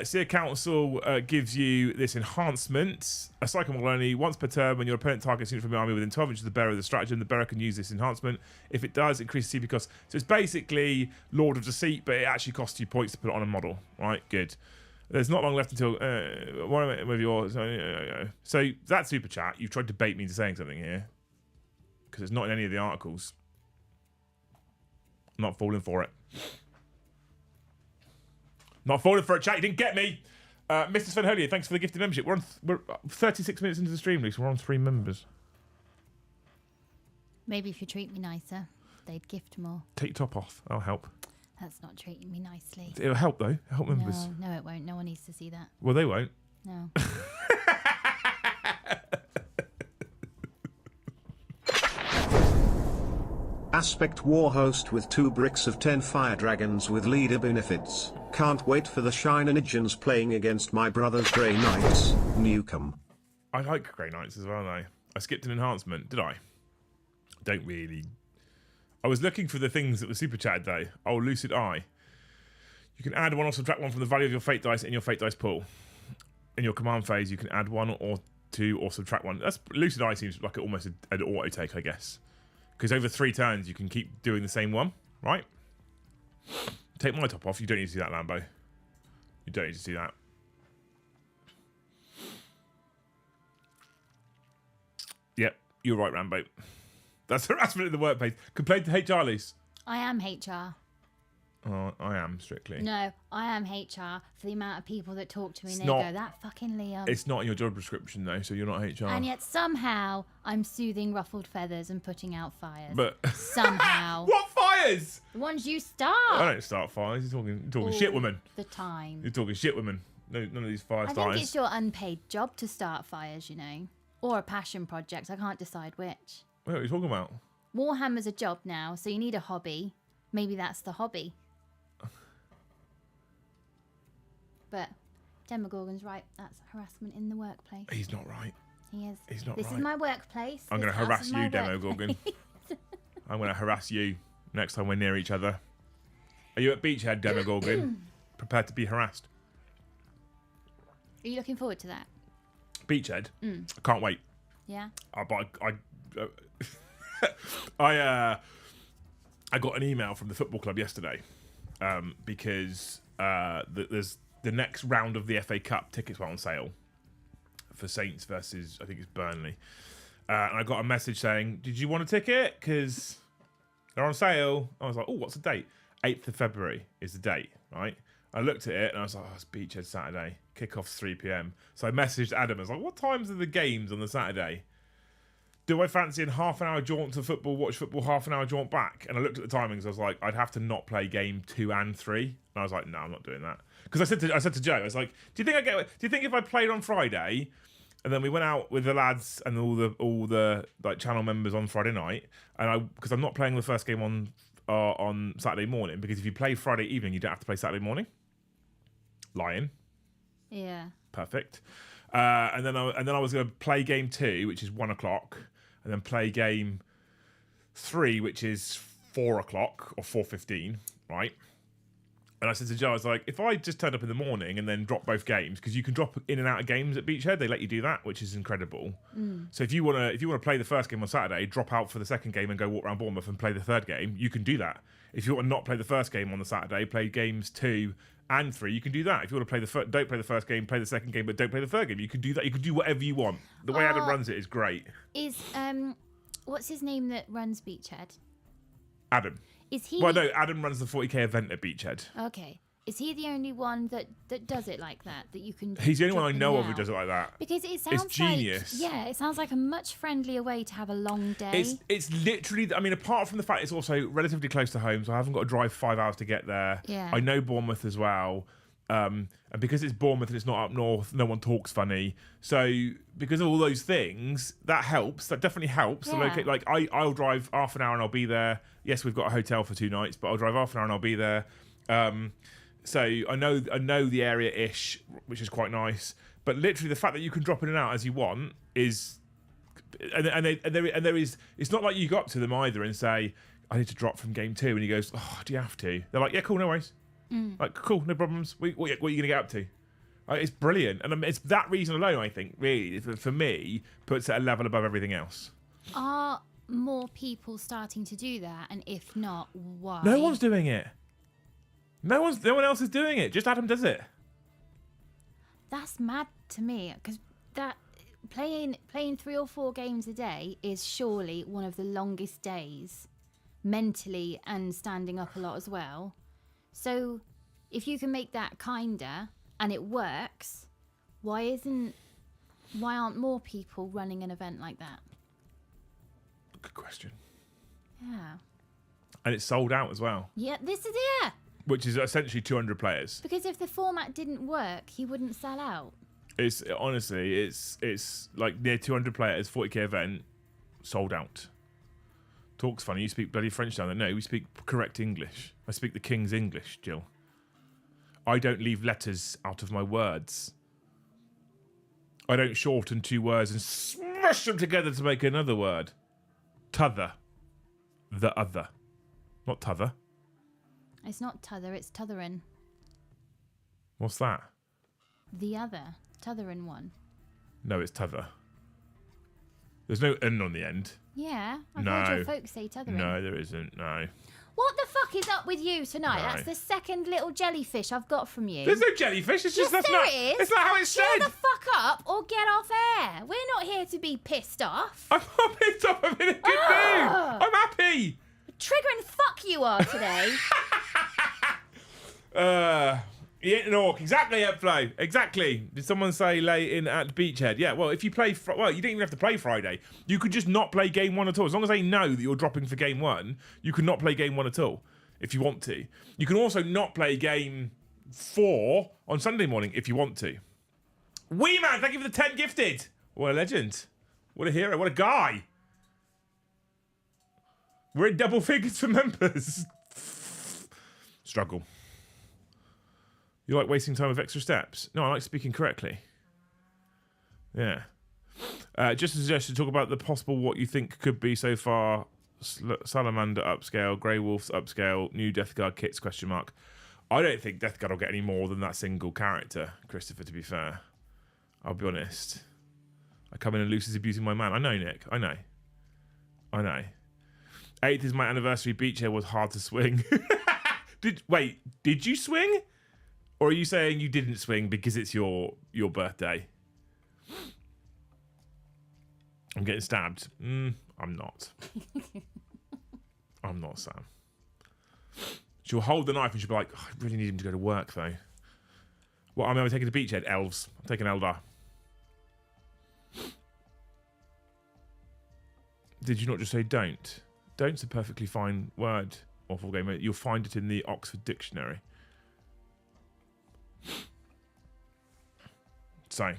A: Seer Council gives you this enhancement. A Psycho model only once per turn when your opponent targets unit from your army within 12 inches of the bearer of the stratagem. The bearer can use this enhancement. If it does, increase CP cost. So it's basically Lord of Deceit, but it actually costs you points to put it on a model. Right, good. There's not long left until so that super chat. You've tried to bait me into saying something here because it's not in any of the articles. I'm not falling for it. Not falling for a chat, you didn't get me. Mr. Sven Holier, thanks for the gifted membership. We're 36 minutes into the stream, Luke, so we're on 3 members.
B: Maybe if you treat me nicer, they'd gift more.
A: Take your top off, that'll help.
B: That's not treating me nicely.
A: It'll help, though. It'll help members.
B: No, it won't. No one needs to see that.
A: Well, they won't.
B: No.
C: Aspect War host with 2 bricks of 10 fire dragons with leader benefits. Can't wait for the Shine-Inigens playing against my brother's Grey Knights. Newcomb.
A: I like Grey Knights as well, though. I skipped an enhancement, did I? Don't really. I was looking for the things that were super chatted, though. Oh, Lucid Eye. You can add 1 or subtract 1 from the value of your fate dice in your fate dice pool. In your command phase, you can add 1 or 2 or subtract 1. That's Lucid Eye seems like almost an auto take, I guess. Because over 3 turns, you can keep doing the same one, right? Take my top off. You don't need to see that, Lambo. You don't need to see that. Yep, you're right, Rambo. That's harassment in the workplace. Complain to HR, Lise.
B: I am HR.
A: Oh, I am, strictly.
B: No, I am HR for the amount of people that talk to me and
A: It's
B: they
A: not-
B: go, that fucking Liam.
A: It's not in your job description, though, so you're not HR.
B: And yet somehow I'm soothing ruffled feathers and putting out fires.
A: But
B: Somehow.
A: what fires?
B: The ones you start.
A: I don't start fires. You're talking shit, woman.
B: The time.
A: You're talking shit, woman. No, none of these fire
B: I
A: starters.
B: think it's your unpaid job to start fires, or a passion project. I can't decide which.
A: What are you talking about?
B: Warhammer's a job now, so you need a hobby. Maybe that's the hobby. But Demogorgon's right. That's harassment in the workplace.
A: He's not right.
B: He is.
A: He's not
B: This
A: right.
B: is my workplace.
A: I'm going
B: This
A: to
B: house
A: harass
B: is my
A: you, Demogorgon.
B: workplace.
A: I'm going to harass you next time we're near each other. Are you at Beachhead, Demogorgon? Prepared to be harassed.
B: Are you looking forward to that?
A: Beachhead? I can't wait.
B: Yeah.
A: But I got an email from the football club yesterday because there's the next round of the FA Cup tickets were on sale for Saints versus, I think it's Burnley. And I got a message saying, did you want a ticket? Because they're on sale. I was like, oh, what's the date? 8th of February is the date, right? I looked at it and I was like, oh, it's Beachhead Saturday. Kickoff's 3 p.m. So I messaged Adam. I was like, what times are the games on the Saturday? Do I fancy a half an hour jaunt to football, watch football, half an hour jaunt back? And I looked at the timings. I was like, I'd have to not play game 2 and 3. And I was like, no, I'm not doing that. Because I said to Joe, I was like, do you think if I played on Friday, and then we went out with the lads and all the like channel members on Friday night, and because I'm not playing the first game on Saturday morning, because if you play Friday evening, you don't have to play Saturday morning. Lying.
B: Yeah.
A: Perfect. And then I was going to play game 2, which is 1 o'clock, and then play game 3, which is 4 o'clock or 4:15, right? And I said to Joe, I was like, if I just turned up in the morning and then drop both games, because you can drop in and out of games at Beachhead, they let you do that, which is incredible. So if you want to play the first game on Saturday, drop out for the second game and go walk around Bournemouth and play the third game, you can do that. If you want to not play the first game on the Saturday, play games 2 and 3, you can do that. If you want to play don't play the first game, play the second game, but don't play the third game, you can do that. You can do whatever you want. The way Adam runs it is great.
B: Is what's his name that runs Beachhead?
A: Adam.
B: Is he?
A: Well, no, Adam runs the 40k event at Beachhead.
B: Okay. Is he the only one that does it like that you can?
A: He's the only one I know of who
B: out?
A: does it like that.
B: Because it sounds
A: genius.
B: Like, it sounds like a much friendlier way to have a long day.
A: It's literally, I mean, apart from the fact it's also relatively close to home, so I haven't got to drive 5 hours to get there.
B: Yeah.
A: I know Bournemouth as well. And because it's Bournemouth and it's not up north, no one talks funny. So because of all those things, that helps. That definitely helps.
B: Yeah.
A: I'll drive half an hour and I'll be there. Yes, we've got a hotel for 2 nights, but I'll drive half an hour and I'll be there. So I know the area-ish, which is quite nice. But literally, the fact that you can drop in and out as you want is, and there is. It's not like you go up to them either and say, "I need to drop from game 2," and he goes, "Oh, do you have to?" They're like, "Yeah, cool, no worries." Like, cool, no problems. What are you going to get up to? It's brilliant, and it's that reason alone, I think, really, for me, puts it a level above everything else.
B: Are more people starting to do that? And if not, why?
A: No one's doing it. No one else is doing it. Just Adam does it.
B: That's mad to me, because that playing 3 or 4 games a day is surely one of the longest days, mentally and standing up a lot as well. So if you can make that kinder and it works, why aren't more people running an event like that?
A: Good question.
B: Yeah.
A: And it's sold out as well.
B: Yeah, this is it.
A: Which is essentially 200 players.
B: Because if the format didn't work, he wouldn't sell out.
A: It's honestly, it's like near 200 players, 40k event, sold out. Talk's funny. You speak bloody French down there. No, we speak correct English. I speak the King's English, Jill. I don't leave letters out of my words. I don't shorten 2 words and smash them together to make another word. T'other. The other. Not t'other.
B: It's not t'other, it's t'otherin.
A: What's that?
B: The other. T'otherin one.
A: No, it's t'other. There's no N on the end.
B: Yeah, I've
A: No.
B: heard your folks say t'otherin.
A: No, there isn't. No.
B: What the fuck is up with you tonight?
A: Right.
B: That's the second little jellyfish I've got from you.
A: There's no jellyfish. It's just
B: Yes,
A: that's not.
B: there is.
A: It's not how it's
B: Shut
A: said.
B: the fuck up or get off air. We're not here to be pissed off.
A: I'm not pissed off. I'm in a good mood. I'm happy.
B: Triggering fuck you are today.
A: You ain't an orc. Exactly, Upflow. Exactly. Did someone say lay in at Beachhead? Yeah, well, if you play... well, you don't even have to play Friday. You could just not play game 1 at all. As long as they know that you're dropping for game 1, you can not play game 1 at all, if you want to. You can also not play game 4 on Sunday morning, if you want to. Wee Man, thank you for the 10 gifted. What a legend. What a hero. What a guy. We're in double figures for members. Struggle. You like wasting time with extra steps? No, I like speaking correctly. Yeah. Just a suggestion, talk about the possible what you think could be so far. Salamander upscale, Grey Wolf's upscale, new Death Guard kits, question mark. I don't think Death Guard will get any more than that single character, Christopher, to be fair. I'll be honest. I come in and Lucy's abusing my man. I know, Nick. I know. 8th is my anniversary. Beachhead was hard to swing. Did you swing? Or are you saying you didn't swing because it's your birthday? I'm getting stabbed. I'm not. I'm not, Sam. She'll hold the knife and she'll be like, oh, I really need him to go to work, though. What, am I taking the Beachhead? Elves. I'm taking Eldar. Did you not just say don't? Don't's a perfectly fine word, awful game. You'll find it in the Oxford Dictionary. So,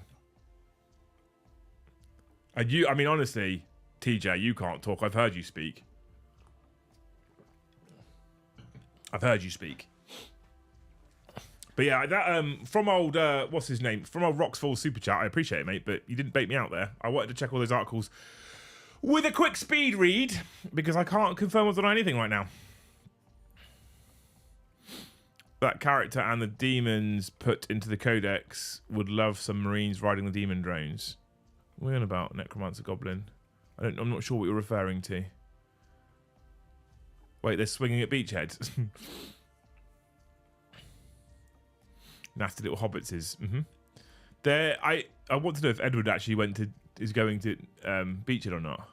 A: and you, I mean, honestly, TJ, you can't talk. I've heard you speak. But yeah, that from old what's his name? From old Roxfall Super Chat. I appreciate it, mate, but you didn't bait me out there. I wanted to check all those articles with a quick speed read because I can't confirm or deny anything right now. That character and the demons put into the codex would love some Marines riding the demon drones. What are we on about, Necromancer Goblin? I'm not sure what you're referring to. Wait, they're swinging at Beachhead. Nasty little hobbitses. I want to know if Edward actually is going to Beachhead or not.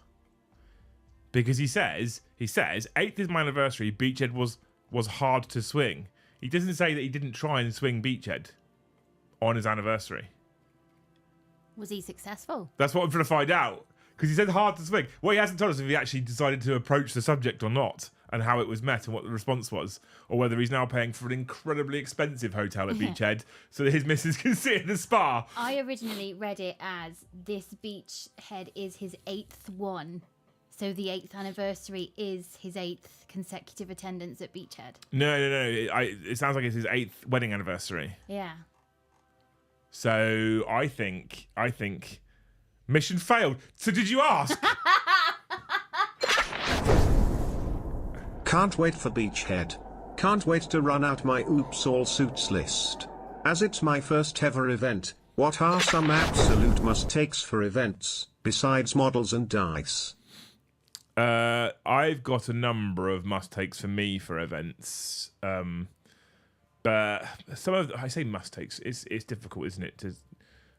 A: Because he says 8th is my anniversary. Beachhead was hard to swing. He doesn't say that he didn't try and swing Beachhead on his anniversary.
B: Was he successful?
A: That's what I'm trying to find out. Because he said hard to swing. Well, he hasn't told us if he actually decided to approach the subject or not, and how it was met and what the response was, or whether he's now paying for an incredibly expensive hotel at Beachhead so that his missus can sit in the spa.
B: I originally read it as this Beachhead is his 8th one. So the 8th anniversary is his 8th consecutive attendance at Beachhead.
A: No. It sounds like it's his 8th wedding anniversary.
B: Yeah.
A: So I think mission failed. So did you ask?
C: Can't wait for Beachhead. Can't wait to run out my Oops All Suits list. As it's my first ever event, what are some absolute must-takes for events, besides models and dice?
A: I've got a number of must-takes for me for events. But some of I say must-takes. It's difficult, isn't it,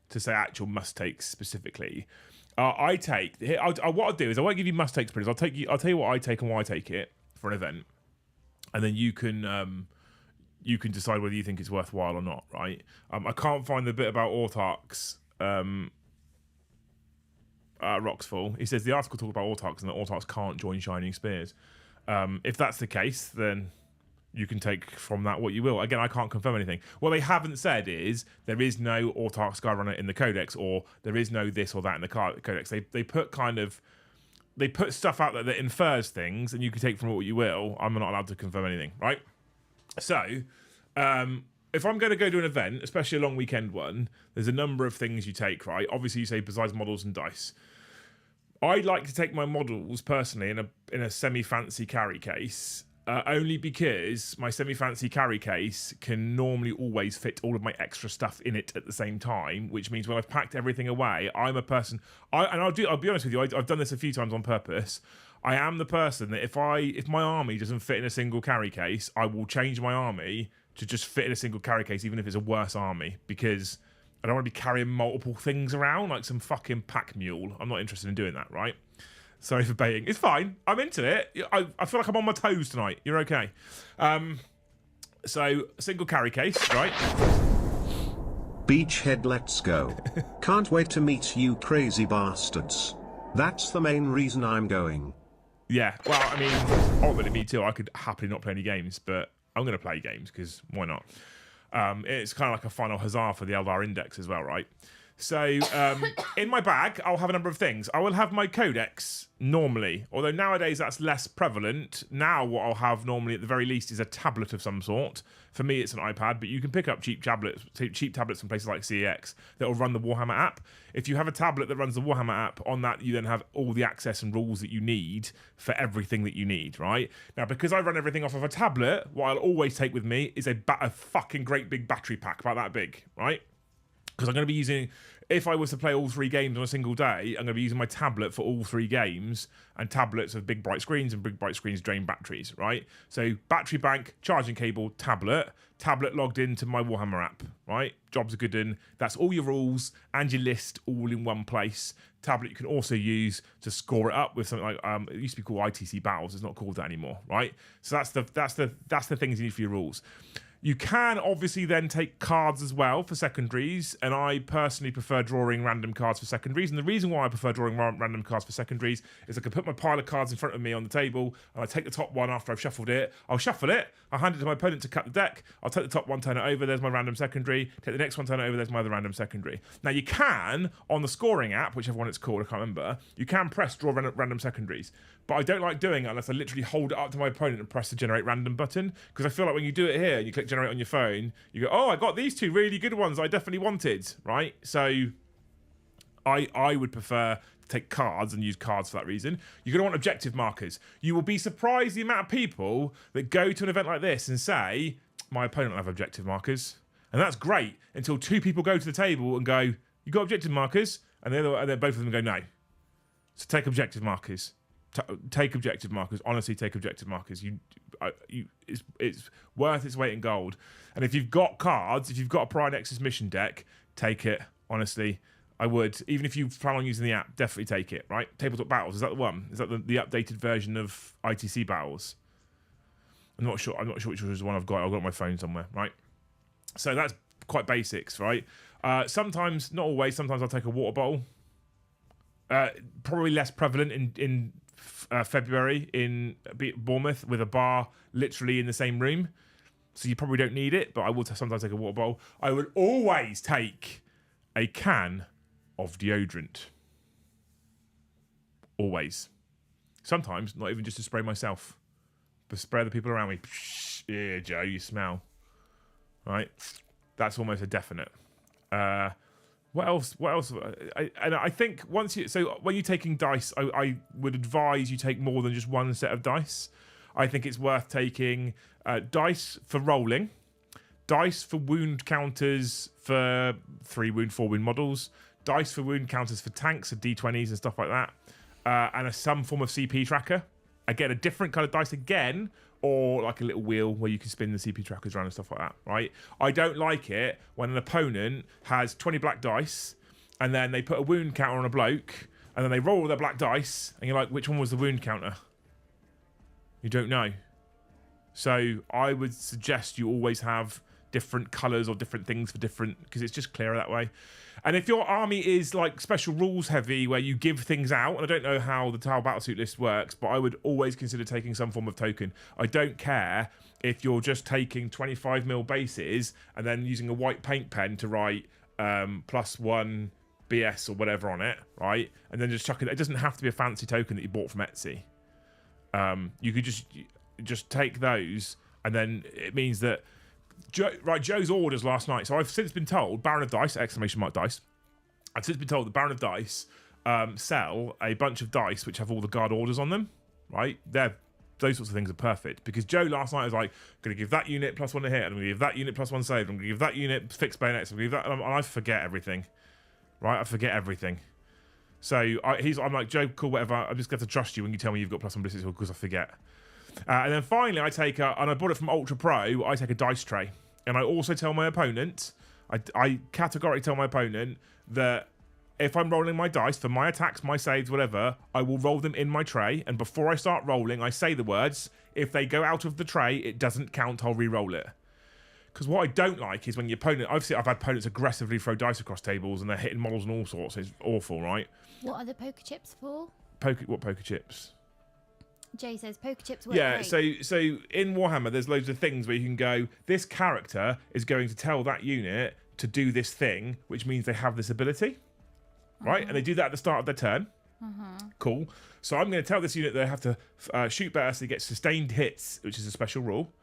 A: to say actual must-takes specifically. What I'll do is I won't give you must-takes, but I'll tell you what I take and why I take it for an event, and then you can decide whether you think it's worthwhile or not. Right? I can't find the bit about autarchs. Roxfall. He says the article talks about autarchs and that autarchs can't join Shining Spears. If that's the case, then you can take from that what you will. Again, I can't confirm anything. What they haven't said is there is no autarch Skyrunner in the codex, or there is no this or that in the codex. They put stuff out there that infers things, and you can take from it what you will. I'm not allowed to confirm anything, right? So, if I'm going to go to an event, especially a long weekend one, there's a number of things you take, right? Obviously, you say besides models and dice. I like to take my models personally in a semi-fancy carry case, only because my semi-fancy carry case can normally always fit all of my extra stuff in it at the same time, which means when I've packed everything away, I'm a person. I'll be honest with you. I've done this a few times on purpose. I am the person that if my army doesn't fit in a single carry case, I will change my army to just fit in a single carry case, even if it's a worse army, because I don't want to be carrying multiple things around like some fucking pack mule. I'm not interested in doing that, right? Sorry for baiting. It's fine. I'm into it. I feel like I'm on my toes tonight. You're okay. So, single carry case, right?
C: Beachhead, let's go. Can't wait to meet you crazy bastards. That's the main reason I'm going.
A: Yeah, well, I mean, ultimately me too. I could happily not play any games, but I'm going to play games because why not? It's kind of like a final huzzah for the Eldar Index as well, right? So, in my bag, I'll have a number of things. I will have my codex normally, although nowadays that's less prevalent. Now what I'll have normally at the very least is a tablet of some sort. For me, it's an iPad, but you can pick up cheap tablets from places like CEX that will run the Warhammer app. If you have a tablet that runs the Warhammer app, on that you then have all the access and rules that you need for everything that you need, right? Now, because I run everything off of a tablet, what I'll always take with me is a fucking great big battery pack, about that big, right? Because I'm going to be using, if I was to play all 3 games on a single day, I'm going to be using my tablet for all 3 games, and tablets have big bright screens, and big bright screens drain batteries, right? So battery bank, charging cable, tablet logged into my Warhammer app, right? Jobs are good in. That's all your rules and your list all in one place. Tablet you can also use to score it up with something like it used to be called ITC Battles. It's not called that anymore, right? So that's the things you need for your rules. You can obviously then take cards as well for secondaries, and I personally prefer drawing random cards for secondaries. And the reason why I prefer drawing random cards for secondaries is I can put my pile of cards in front of me on the table, and I take the top one after I've shuffled it. I'll shuffle it, I'll hand it to my opponent to cut the deck, I'll take the top one, turn it over, there's my random secondary, take the next one, turn it over, there's my other random secondary. Now you can, on the scoring app, whichever one it's called, I can't remember, you can press draw random secondaries. But I don't like doing it unless I literally hold it up to my opponent and press the generate random button, because I feel like when you do it here and you click generate on your phone, you go, oh, I got these 2 really good ones I definitely wanted, right? So I would prefer to take cards and use cards for that reason. You're going to want objective markers. You will be surprised the amount of people that go to an event like this and say, my opponent will have objective markers. And that's great until 2 people go to the table and go, you got objective markers? And then both of them go, no. So take objective markers. Take objective markers. Honestly, take objective markers. It's worth its weight in gold. And if you've got cards, if you've got a Pride Nexus mission deck, take it. Honestly, I would. Even if you plan on using the app, definitely take it. Right? Tabletop Battles, is that the one? Is that the updated version of ITC Battles? I'm not sure which was the one I've got. I've got it on my phone somewhere. Right? So that's quite basics, right? Sometimes, not always. Sometimes I'll take a water bottle. Probably less prevalent in February in Bournemouth with a bar literally in the same room, so you probably don't need it, but I will sometimes take a water bottle. I would always take a can of deodorant. Always. Sometimes not even just to spray myself, but spray the people around me. Yeah, Joe, you smell. Right? That's almost a definite. What else? I think when you're taking dice, I would advise you take more than just one set of dice. I think it's worth taking dice for rolling, dice for wound counters for 3 wound, 4 wound models, dice for wound counters for tanks and D20s and stuff like that, and some form of CP tracker. Again, a different kind of dice again, or like a little wheel where you can spin the CP trackers around and stuff like that, right? I don't like it when an opponent has 20 black dice and then they put a wound counter on a bloke and then they roll their black dice and you're like, which one was the wound counter? You don't know. So I would suggest you always have different colours or different things for different, because it's just clearer that way. And if your army is like special rules heavy where you give things out, and I don't know how the Tau Battlesuit list works, but I would always consider taking some form of token. I don't care if you're just taking 25mm bases and then using a white paint pen to write +1 BS or whatever on it, right? And then just chuck it. It doesn't have to be a fancy token that you bought from Etsy. You could just take those, and then it means that Joe's orders last night. So I've since been told, Baron of Dice, ! Dice. I've since been told that Baron of Dice sell a bunch of dice which have all the guard orders on them, right? Those sorts of things are perfect, because Joe last night was like, I'm going to give that unit +1 to hit, I'm going to give that unit +1 save, I'm going to give that unit fixed bayonets, I'm going to give that, and I forget everything, right? I forget everything. So I'm like, Joe, cool, whatever. I'm just going to trust you when you tell me you've got +1 ballistics because I forget. And then finally, and I bought it from Ultra Pro. I take a dice tray, and I also tell my opponent. I categorically tell my opponent that if I'm rolling my dice for my attacks, my saves, whatever, I will roll them in my tray. And before I start rolling, I say the words. If they go out of the tray, it doesn't count. I'll re-roll it. Because what I don't like is when your opponent... I've had opponents aggressively throw dice across tables and they're hitting models and all sorts. It's awful, right?
B: What are the poker chips for?
A: What poker chips?
B: Jay says poker chips work
A: Yeah,
B: great.
A: so in Warhammer, there's loads of things where you can go, this character is going to tell that unit to do this thing, which means they have this ability, right? And they do that at the start of their turn. Cool. So I'm going to tell this unit they have to shoot better so they get sustained hits, which is a special rule.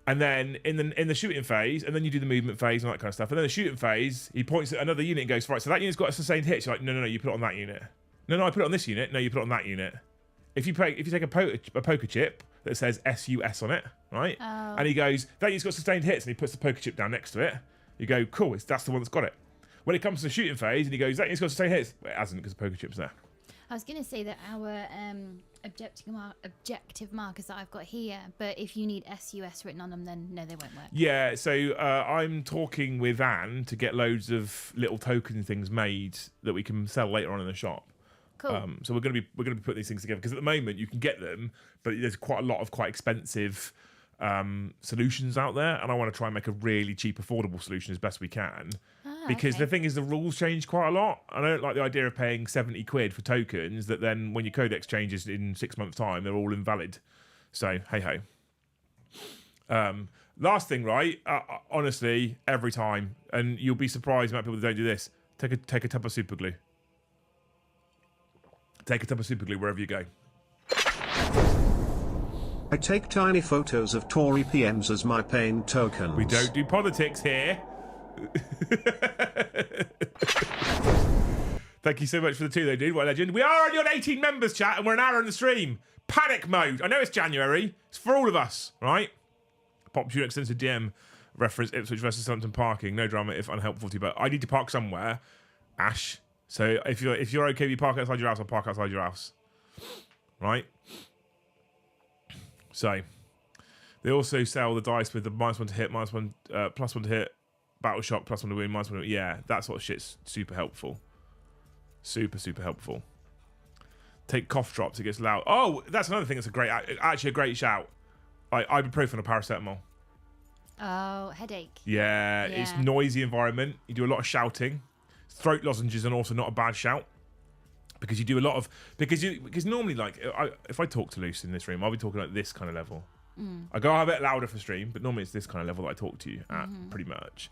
A: And then in the shooting phase, and then you do the movement phase and that kind of stuff. And then the shooting phase, he points at another unit and goes, right, so that unit's got a sustained hit. You're like, no, you put it on that unit. No, I put it on this unit. No, you put it on that unit. If you take a poker chip that says SUS on it, right?
B: Oh.
A: And he goes, that unit's got sustained hits, and he puts the poker chip down next to it. You go, cool, that's the one that's got it. When it comes to the shooting phase, and he goes, that unit's got sustained hits. Well, it hasn't because the poker chip's there.
B: I was going to say that our objective markers that I've got here, but if you need SUS written on them, then no, they won't work.
A: Yeah, so I'm talking with Anne to get loads of little token things made that we can sell later on in the shop.
B: Cool.
A: So we're going to be putting these things together because at the moment you can get them, but there's quite a lot of quite expensive solutions out there, and I want to try and make a really cheap, affordable solution as best we can. Because
B: okay.
A: the thing is, the rules change quite a lot. I don't like the idea of paying £70 for tokens that then, when your codex changes in 6 months' time, they're all invalid. So hey ho. Last thing, right? Honestly, every time, and you'll be surprised about people that don't do this. Take a tub of super glue. Take a tub of super glue wherever you go.
C: I take tiny photos of Tory PMs as my pain tokens.
A: We don't do politics here. Thank you so much for the 2 though, dude. What a legend. We are only on 18 members, chat, and we're an hour in the stream. Panic mode. I know it's January. It's for all of us, right? Pops you next into DM reference Ipswich versus Southampton parking. No drama if unhelpful to you, but I need to park somewhere. Ash. So if you're okay with you park outside your house, I'll park outside your house. Right? So they also sell the dice with the -1 to hit, +1 to hit, battle shock, +1 to win, -1 to win. Yeah, that sort of shit's super helpful. Super helpful. Take cough drops, it gets loud. Oh, that's another thing that's actually a great shout. Ibuprofen or paracetamol.
B: Oh, headache.
A: Yeah, it's noisy environment. You do a lot of shouting. Throat lozenges are also not a bad shout. Because you do a lot of... Because normally, like, if I talk to Luce in this room, I'll be talking like this kind of level. I go a bit louder for stream, but normally it's this kind of level that I talk to you at, pretty much.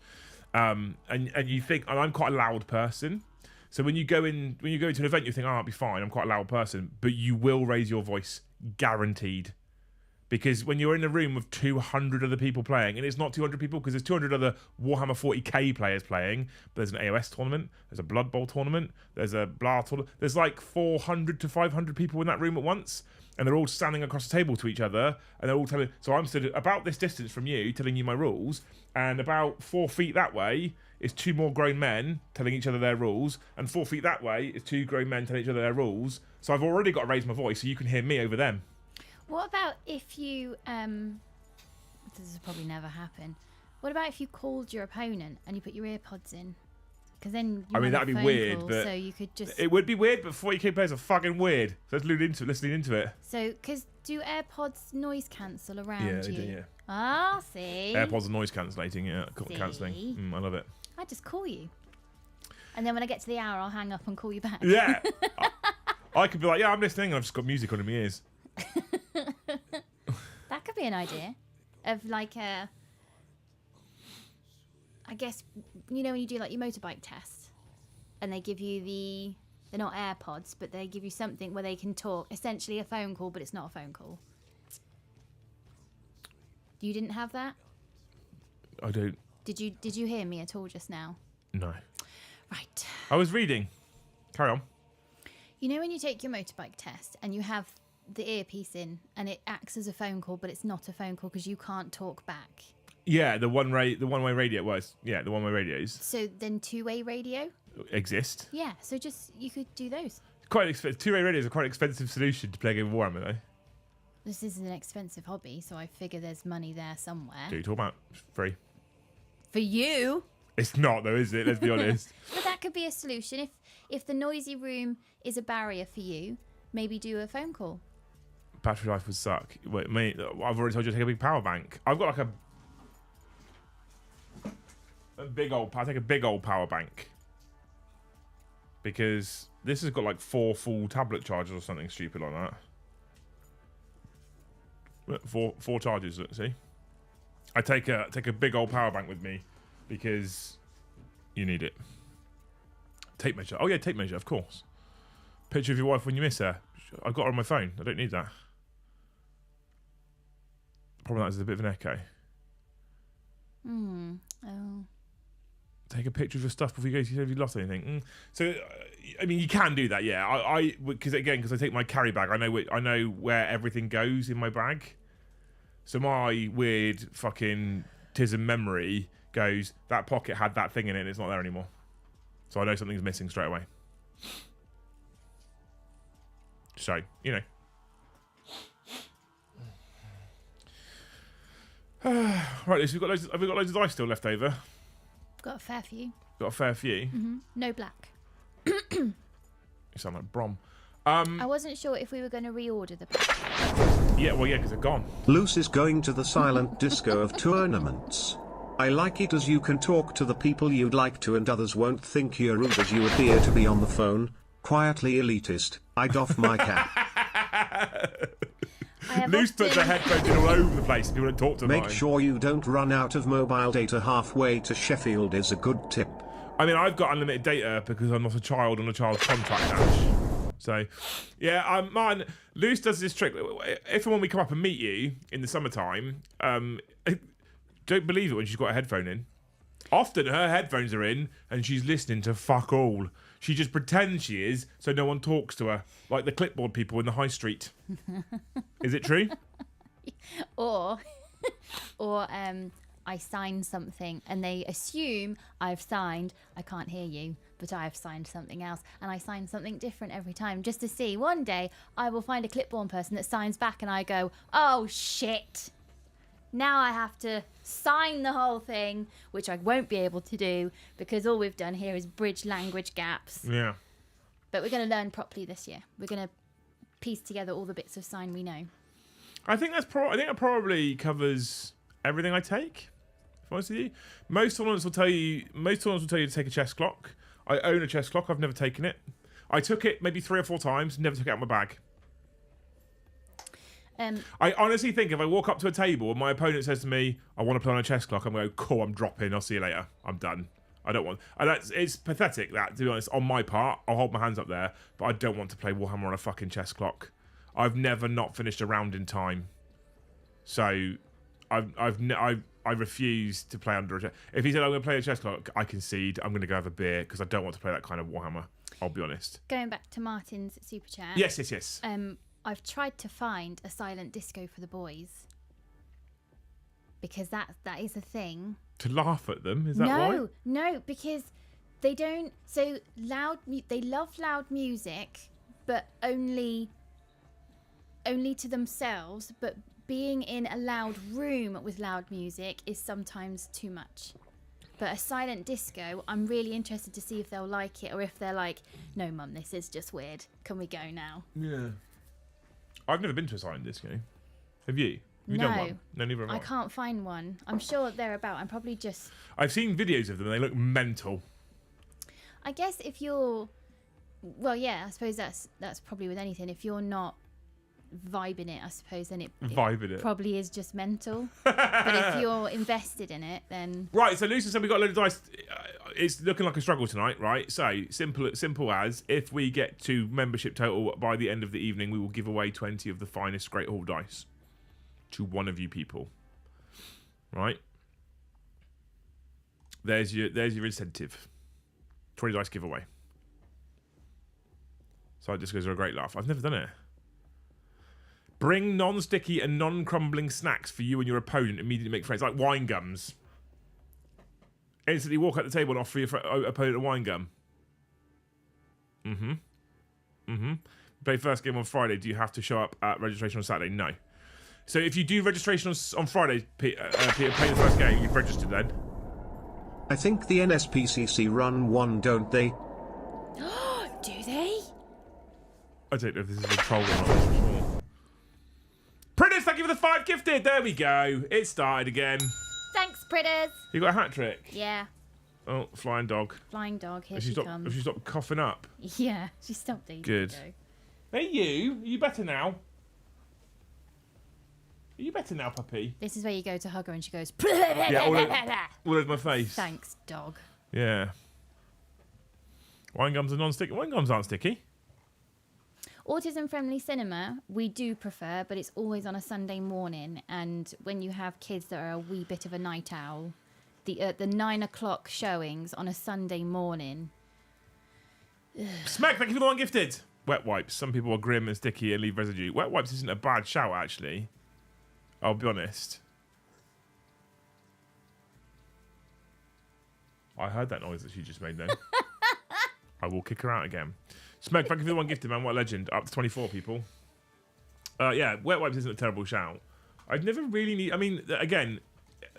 A: And you think... And I'm quite a loud person. So when you go into an event, you think, I'll be fine. I'm quite a loud person. But you will raise your voice. Guaranteed. Because when you're in a room with 200 other people playing, and it's not 200 people because there's 200 other Warhammer 40k players playing, but there's an AOS tournament, there's a Blood Bowl tournament, there's a blah tournament, there's like 400 to 500 people in that room at once, and they're all standing across the table to each other, and they're all telling... So I'm stood about this distance from you, telling you my rules, and about 4 feet that way is 2 more grown men telling each other their rules, and 4 feet that way is 2 grown men telling each other their rules, so I've already got to raise my voice so you can hear me over them.
B: What about if you, this will probably never happen. What about if you called your opponent and you put your earpods in? Because then
A: that'd be weird,
B: call,
A: but
B: so you could just...
A: It would be weird, but 40k players are fucking weird. So let's listening into it.
B: So, because do AirPods noise cancel around
A: Yeah, they
B: you?
A: do, yeah.
B: Ah, see?
A: AirPods are noise cancelling, cancelling. I love it.
B: I just call you. And then when I get to the hour, I'll hang up and call you back.
A: Yeah. I could be like, yeah, I'm listening, and I've just got music on in my ears.
B: That could be an idea of like a... I guess, you know when you do like your motorbike test and they give you they're not AirPods, but they give you something where they can talk, essentially a phone call, but it's not a phone call. You didn't have that?
A: I don't.
B: Did you hear me at all just now?
A: No.
B: Right.
A: I was reading. Carry on.
B: You know when you take your motorbike test and you have the earpiece in and it acts as a phone call, but it's not a phone call because you can't talk back?
A: Yeah, the one-way radio was. Yeah, the one-way radios
B: So then two-way radio?
A: exist.
B: Yeah, so you could do those.
A: Quite expensive. Two-way radios are quite an expensive solution to play a game of Warhammer, though.
B: This is an expensive hobby, so I figure there's money there somewhere.
A: Do you talk about free?
B: For you?
A: It's not, though, is it? Let's be honest.
B: But that could be a solution. If the noisy room is a barrier for you, maybe do a phone call.
A: Battery life would suck. Wait, mate, I've already told you to take a big power bank. I've got like I take a big old power bank. Because this has got like 4 full tablet chargers or something stupid like that. Look, four charges, look, see? I take a big old power bank with me because you need it. Tape measure. Oh yeah, tape measure, of course. Picture of your wife when you miss her. I've got her on my phone. I don't need that. The problem is there's a bit of an echo.
B: Oh.
A: Take a picture of your stuff before you go to see if you lost anything. So, I mean, you can do that, yeah. Because I take my carry bag, I know where everything goes in my bag. So my weird fucking tism memory goes, that pocket had that thing in it and it's not there anymore. So I know something's missing straight away. So, you know. Right, so have we got loads of dice still left over?
B: Got a fair few.
A: Got a fair few.
B: No black.
A: You sound like Brom.
B: I wasn't sure if we were going to reorder the pack.
A: Yeah, well, yeah, because they're gone.
C: Luce is going to the silent disco of tournaments. I like it as you can talk to the people you'd like to and others won't think you're rude as you appear to be on the phone. Quietly elitist. I doff my cap.
A: Luce puts her headphones in all over the place. People don't talk to
C: Make
A: mine.
C: sure you don't run out of mobile data halfway to Sheffield is a good tip.
A: I mean, I've got unlimited data because I'm not a child on a child's contract dash. So, yeah, man, Luce does this trick. If and when we come up and meet you in the summertime, don't believe it when she's got a headphone in. Often her headphones are in and she's listening to fuck all. She just pretends she is so no one talks to her, like the clipboard people in the high street. Is it true?
B: Or I sign something and they assume I've signed, I can't hear you, but I have signed something else. And I sign something different every time just to see. One day I will find a clipboard person that signs back and I go, oh shit. Now I have to sign the whole thing, which I won't be able to do because all we've done here is bridge language gaps.
A: Yeah.
B: But we're going to learn properly this year. We're going to piece together all the bits of sign we know.
A: I think that probably covers everything I take. If I'm honest with you, most tournaments will tell you to take a chess clock. I own a chess clock. I've never taken it. I took it maybe 3 or 4 times. Never took it out of my bag. I honestly think if I walk up to a table and my opponent says to me, I want to play on a chess clock, I'm going to go, cool, I'm dropping, I'll see you later. I'm done. I don't want... And it's pathetic, that, to be honest, on my part. I'll hold my hands up there, but I don't want to play Warhammer on a fucking chess clock. I've never not finished a round in time. So, I refuse to play under a chess... If he said, I'm going to play a chess clock, I concede. I'm going to go have a beer, because I don't want to play that kind of Warhammer. I'll be honest.
B: Going back to Martin's super chat.
A: Yes.
B: I've tried to find a silent disco for the boys because that is a thing.
A: To laugh at them, is that why?
B: No, because they don't. So they love loud music, but only to themselves. But being in a loud room with loud music is sometimes too much. But a silent disco, I'm really interested to see if they'll like it or if they're like, no, Mum, this is just weird. Can we go now?
A: Yeah. I've never been to a silent disco. Have you? Have you
B: No.
A: done one? No, neither have I.
B: I can't find one. I'm sure they're about. I'm probably just...
A: I've seen videos of them and they look mental.
B: I guess if you're... Well, yeah, I suppose that's probably with anything. If you're not vibing it, I suppose, then it probably is just mental. But if you're invested in it, then...
A: Right, so Lucy said we got a load of dice. It's looking like a struggle tonight, right? So, simple as, if we get to membership total by the end of the evening, we will give away 20 of the finest Great Hall dice to one of you people. Right? There's your incentive. 20 dice giveaway. So, it just goes for a great laugh. I've never done it. Bring non-sticky and non-crumbling snacks for you and your opponent. Immediately make friends, like wine gums. Instantly walk at the table and offer your opponent a wine gum. Play first game on Friday. Do you have to show up at registration on Saturday? No. So if you do registration on Friday, Peter, play the first game, you've registered then.
C: I think the NSPCC run one, don't they?
B: Do they?
A: I don't know if this is a troll or not. I'm not sure. Prentice, thank you for the 5 gifted. There we go. It started again.
B: Thanks, Pritters.
A: You got a hat trick?
B: Yeah.
A: Oh, flying dog.
B: Flying dog, here
A: Has
B: she
A: stopped,
B: comes.
A: Has she stopped coughing up?
B: Yeah, she stopped ages
A: Good.
B: ago.
A: Hey, you. Are you better now? Are you better now, puppy?
B: This is where you go to hug her and she goes...
A: Yeah, all over my face.
B: Thanks, dog.
A: Yeah. Wine gums are non-sticky. Wine gums aren't sticky.
B: Autism-friendly cinema, we do prefer, but it's always on a Sunday morning. And when you have kids that are a wee bit of a night owl, the 9 o'clock showings on a Sunday morning...
A: Smack, thank you for the 1 gifted. Wet wipes. Some people are grim and sticky and leave residue. Wet wipes isn't a bad shout, actually. I'll be honest. I heard that noise that she just made then. I will kick her out again. Smeg, thank you for the 1 gifted, man. What a legend. Up to 24 people. Yeah, wet wipes isn't a terrible shout. I'd never really need... I mean, again,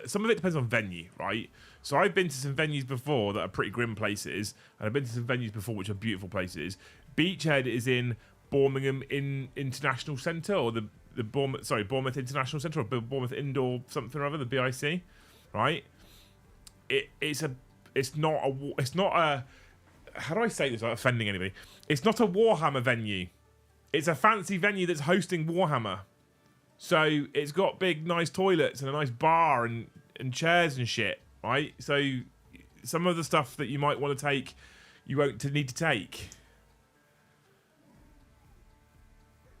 A: some of it depends on venue, right? So I've been to some venues before that are pretty grim places, and I've been to some venues before which are beautiful places. Beachhead is in Birmingham International Centre, or the Bournemouth International Centre, or Bournemouth Indoor something or other, the BIC, right? It's not a how do I say this without offending anybody? It's not a Warhammer venue. It's a fancy venue that's hosting Warhammer. So it's got big, nice toilets and a nice bar and chairs and shit, right? So some of the stuff that you might want to take, you won't need to take.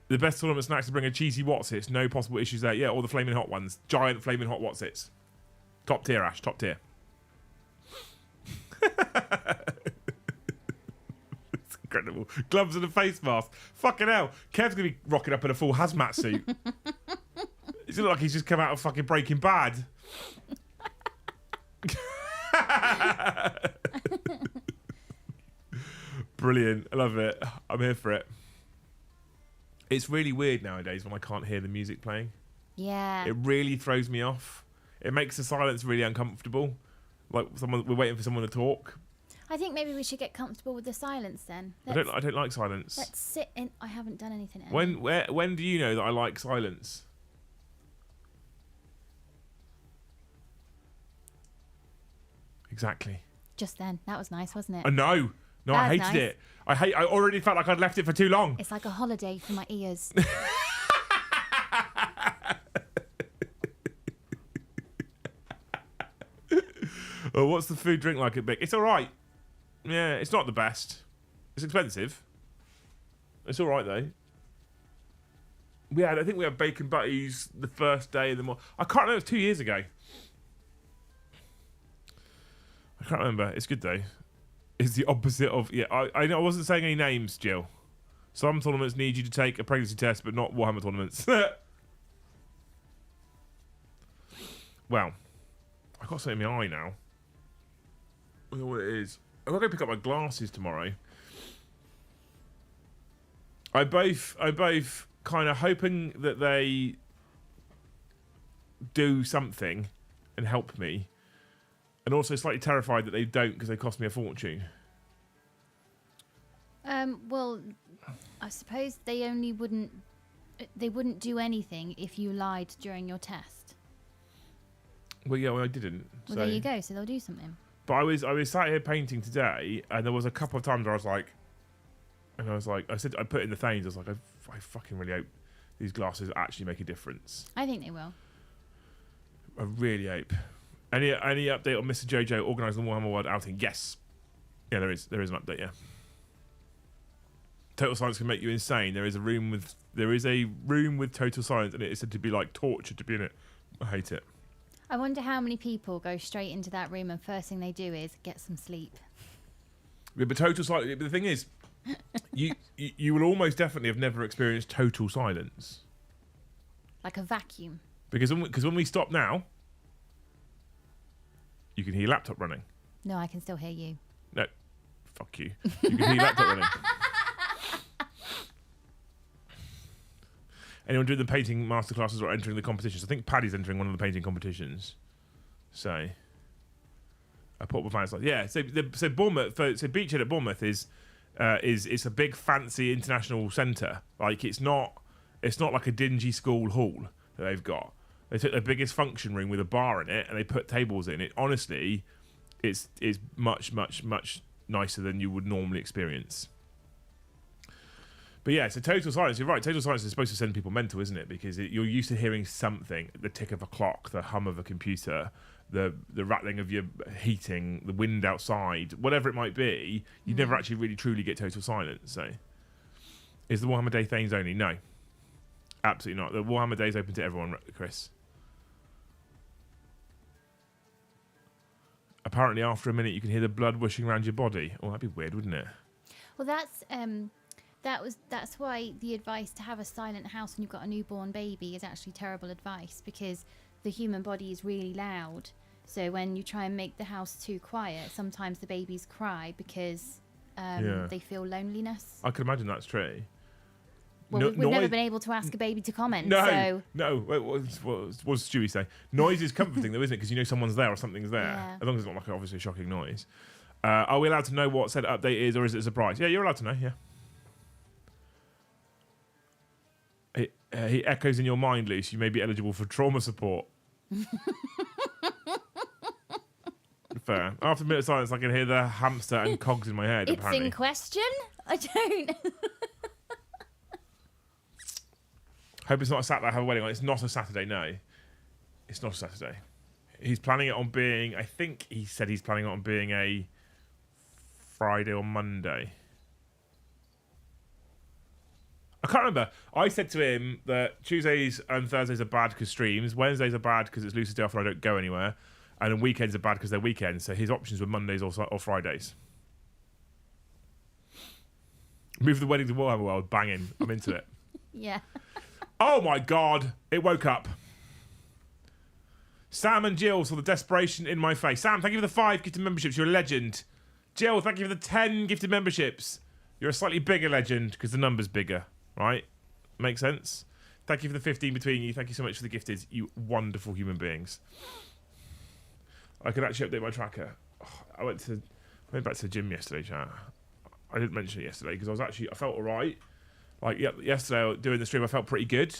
A: The best tournament snacks to bring a cheesy Watsits. No possible issues there. Yeah, all the flaming hot ones. Giant flaming hot Watsits. Top tier, Ash. Top tier. It's incredible. Gloves and a face mask. Fucking hell. Kev's going to be rocking up in a full hazmat suit. It's like he's just come out of fucking Breaking Bad. Brilliant. I love it. I'm here for it. It's really weird nowadays when I can't hear the music playing.
B: Yeah.
A: It really throws me off. It makes the silence really uncomfortable. Like we're waiting for someone to talk.
B: I think maybe we should get comfortable with the silence then.
A: I don't like silence.
B: Let's sit in... I haven't done anything else.
A: When do you know that I like silence? Exactly.
B: Just then. That was nice, wasn't it?
A: No, I hated
B: nice.
A: it. I already felt like I'd left it for too long.
B: It's like a holiday for my ears.
A: Oh, what's the food drink like at Big? It's all right. Yeah, it's not the best. It's expensive. It's all right though. I think we had bacon butties the first day of the month. I can't remember. It was 2 years ago. I can't remember. It's good though. It's the opposite of I know I wasn't saying any names, Jill. Some tournaments need you to take a pregnancy test, but not Warhammer tournaments. Well, I've got something in my eye now. I don't know what it is. I'm gonna go pick up my glasses tomorrow. I both kind of hoping that they do something and help me, and also slightly terrified that they don't because they cost me a fortune.
B: Well, I suppose they wouldn't do anything if you lied during your test.
A: Well, yeah, I didn't.
B: Well,
A: so.
B: there you go. So they'll do something.
A: But I was sat here painting today, and there was a couple of times where I put in the thanes. I was like, I fucking really hope these glasses actually make a difference.
B: I think they will.
A: I really hope. Any update on Mr. Jojo organising the Warhammer World outing? Yes. Yeah, there is an update. Yeah. Total silence can make you insane. There is a room with total silence, and it is said to be like torture to be in it. I hate it.
B: I wonder how many people go straight into that room and first thing they do is get some sleep.
A: Yeah, but total silence. But the thing is, you will almost definitely have never experienced total silence.
B: like a vacuum.
A: Because when we stop now, you can hear your laptop running.
B: No, I can still hear you.
A: No, fuck you. You can hear your laptop running. Anyone doing the painting masterclasses or entering the competitions? I think Paddy's entering one of the painting competitions. So, a portable fan like So Bournemouth, so Beachhead at Bournemouth is it's a big fancy international centre. Like it's not like a dingy school hall that they've got. They took their biggest function room with a bar in it and they put tables in it. Honestly, it's much nicer than you would normally experience. But yeah, so total silence. You're right. Total silence is supposed to send people mental, isn't it? Because you're used to hearing something: the tick of a clock, the hum of a computer, the rattling of your heating, the wind outside, whatever it might be. You never actually really truly get total silence. So, is the Warhammer Day Thanes only? No, absolutely not. The Warhammer Day is open to everyone, Chris. Apparently, after a minute, you can hear the blood whooshing around your body. Oh, that'd be weird, wouldn't it?
B: Well, that's why the advice to have a silent house when you've got a newborn baby is actually terrible advice, because the human body is really loud. So when you try and make the house too quiet, sometimes the babies cry because they feel loneliness.
A: I can imagine that's true.
B: Well, we've never been able to ask a baby to comment.
A: No. What does Stewie say? Noise is comforting, though, isn't it? Because you know someone's there or something's there.
B: Yeah.
A: As long as it's not like obviously a shocking noise. Are we allowed to know what said update is, or is it a surprise? Yeah, you're allowed to know. Yeah. He echoes in your mind, Luce. You may be eligible for trauma support. Fair. After a minute of silence, I can hear the hamster and cogs in my head.
B: It's
A: apparently.
B: in question? I don't.
A: Hope it's not a Saturday. I have a wedding on. It's not a Saturday. No, it's not a Saturday. He's planning it on being. I think he said he's planning it on being a Friday or Monday. I can't remember. I said to him that Tuesdays and Thursdays are bad because streams. Wednesdays are bad because it's Lucy's day off and I don't go anywhere. And then weekends are bad because they're weekends. So his options were Mondays or Fridays. Move the wedding to Warhammer World. Banging. I'm into it.
B: Yeah.
A: Oh my God. It woke up. Sam and Jill saw the desperation in my face. Sam, thank you for the 5 gifted memberships. You're a legend. Jill, thank you for the 10 gifted memberships. You're a slightly bigger legend because the number's bigger. Right? Makes sense? Thank you for the 15 between you. Thank you so much for the gifted, you wonderful human beings. I can actually update my tracker. Oh, I went back to the gym yesterday, chat. I didn't mention it yesterday because I felt alright. Like yesterday doing the stream, I felt pretty good.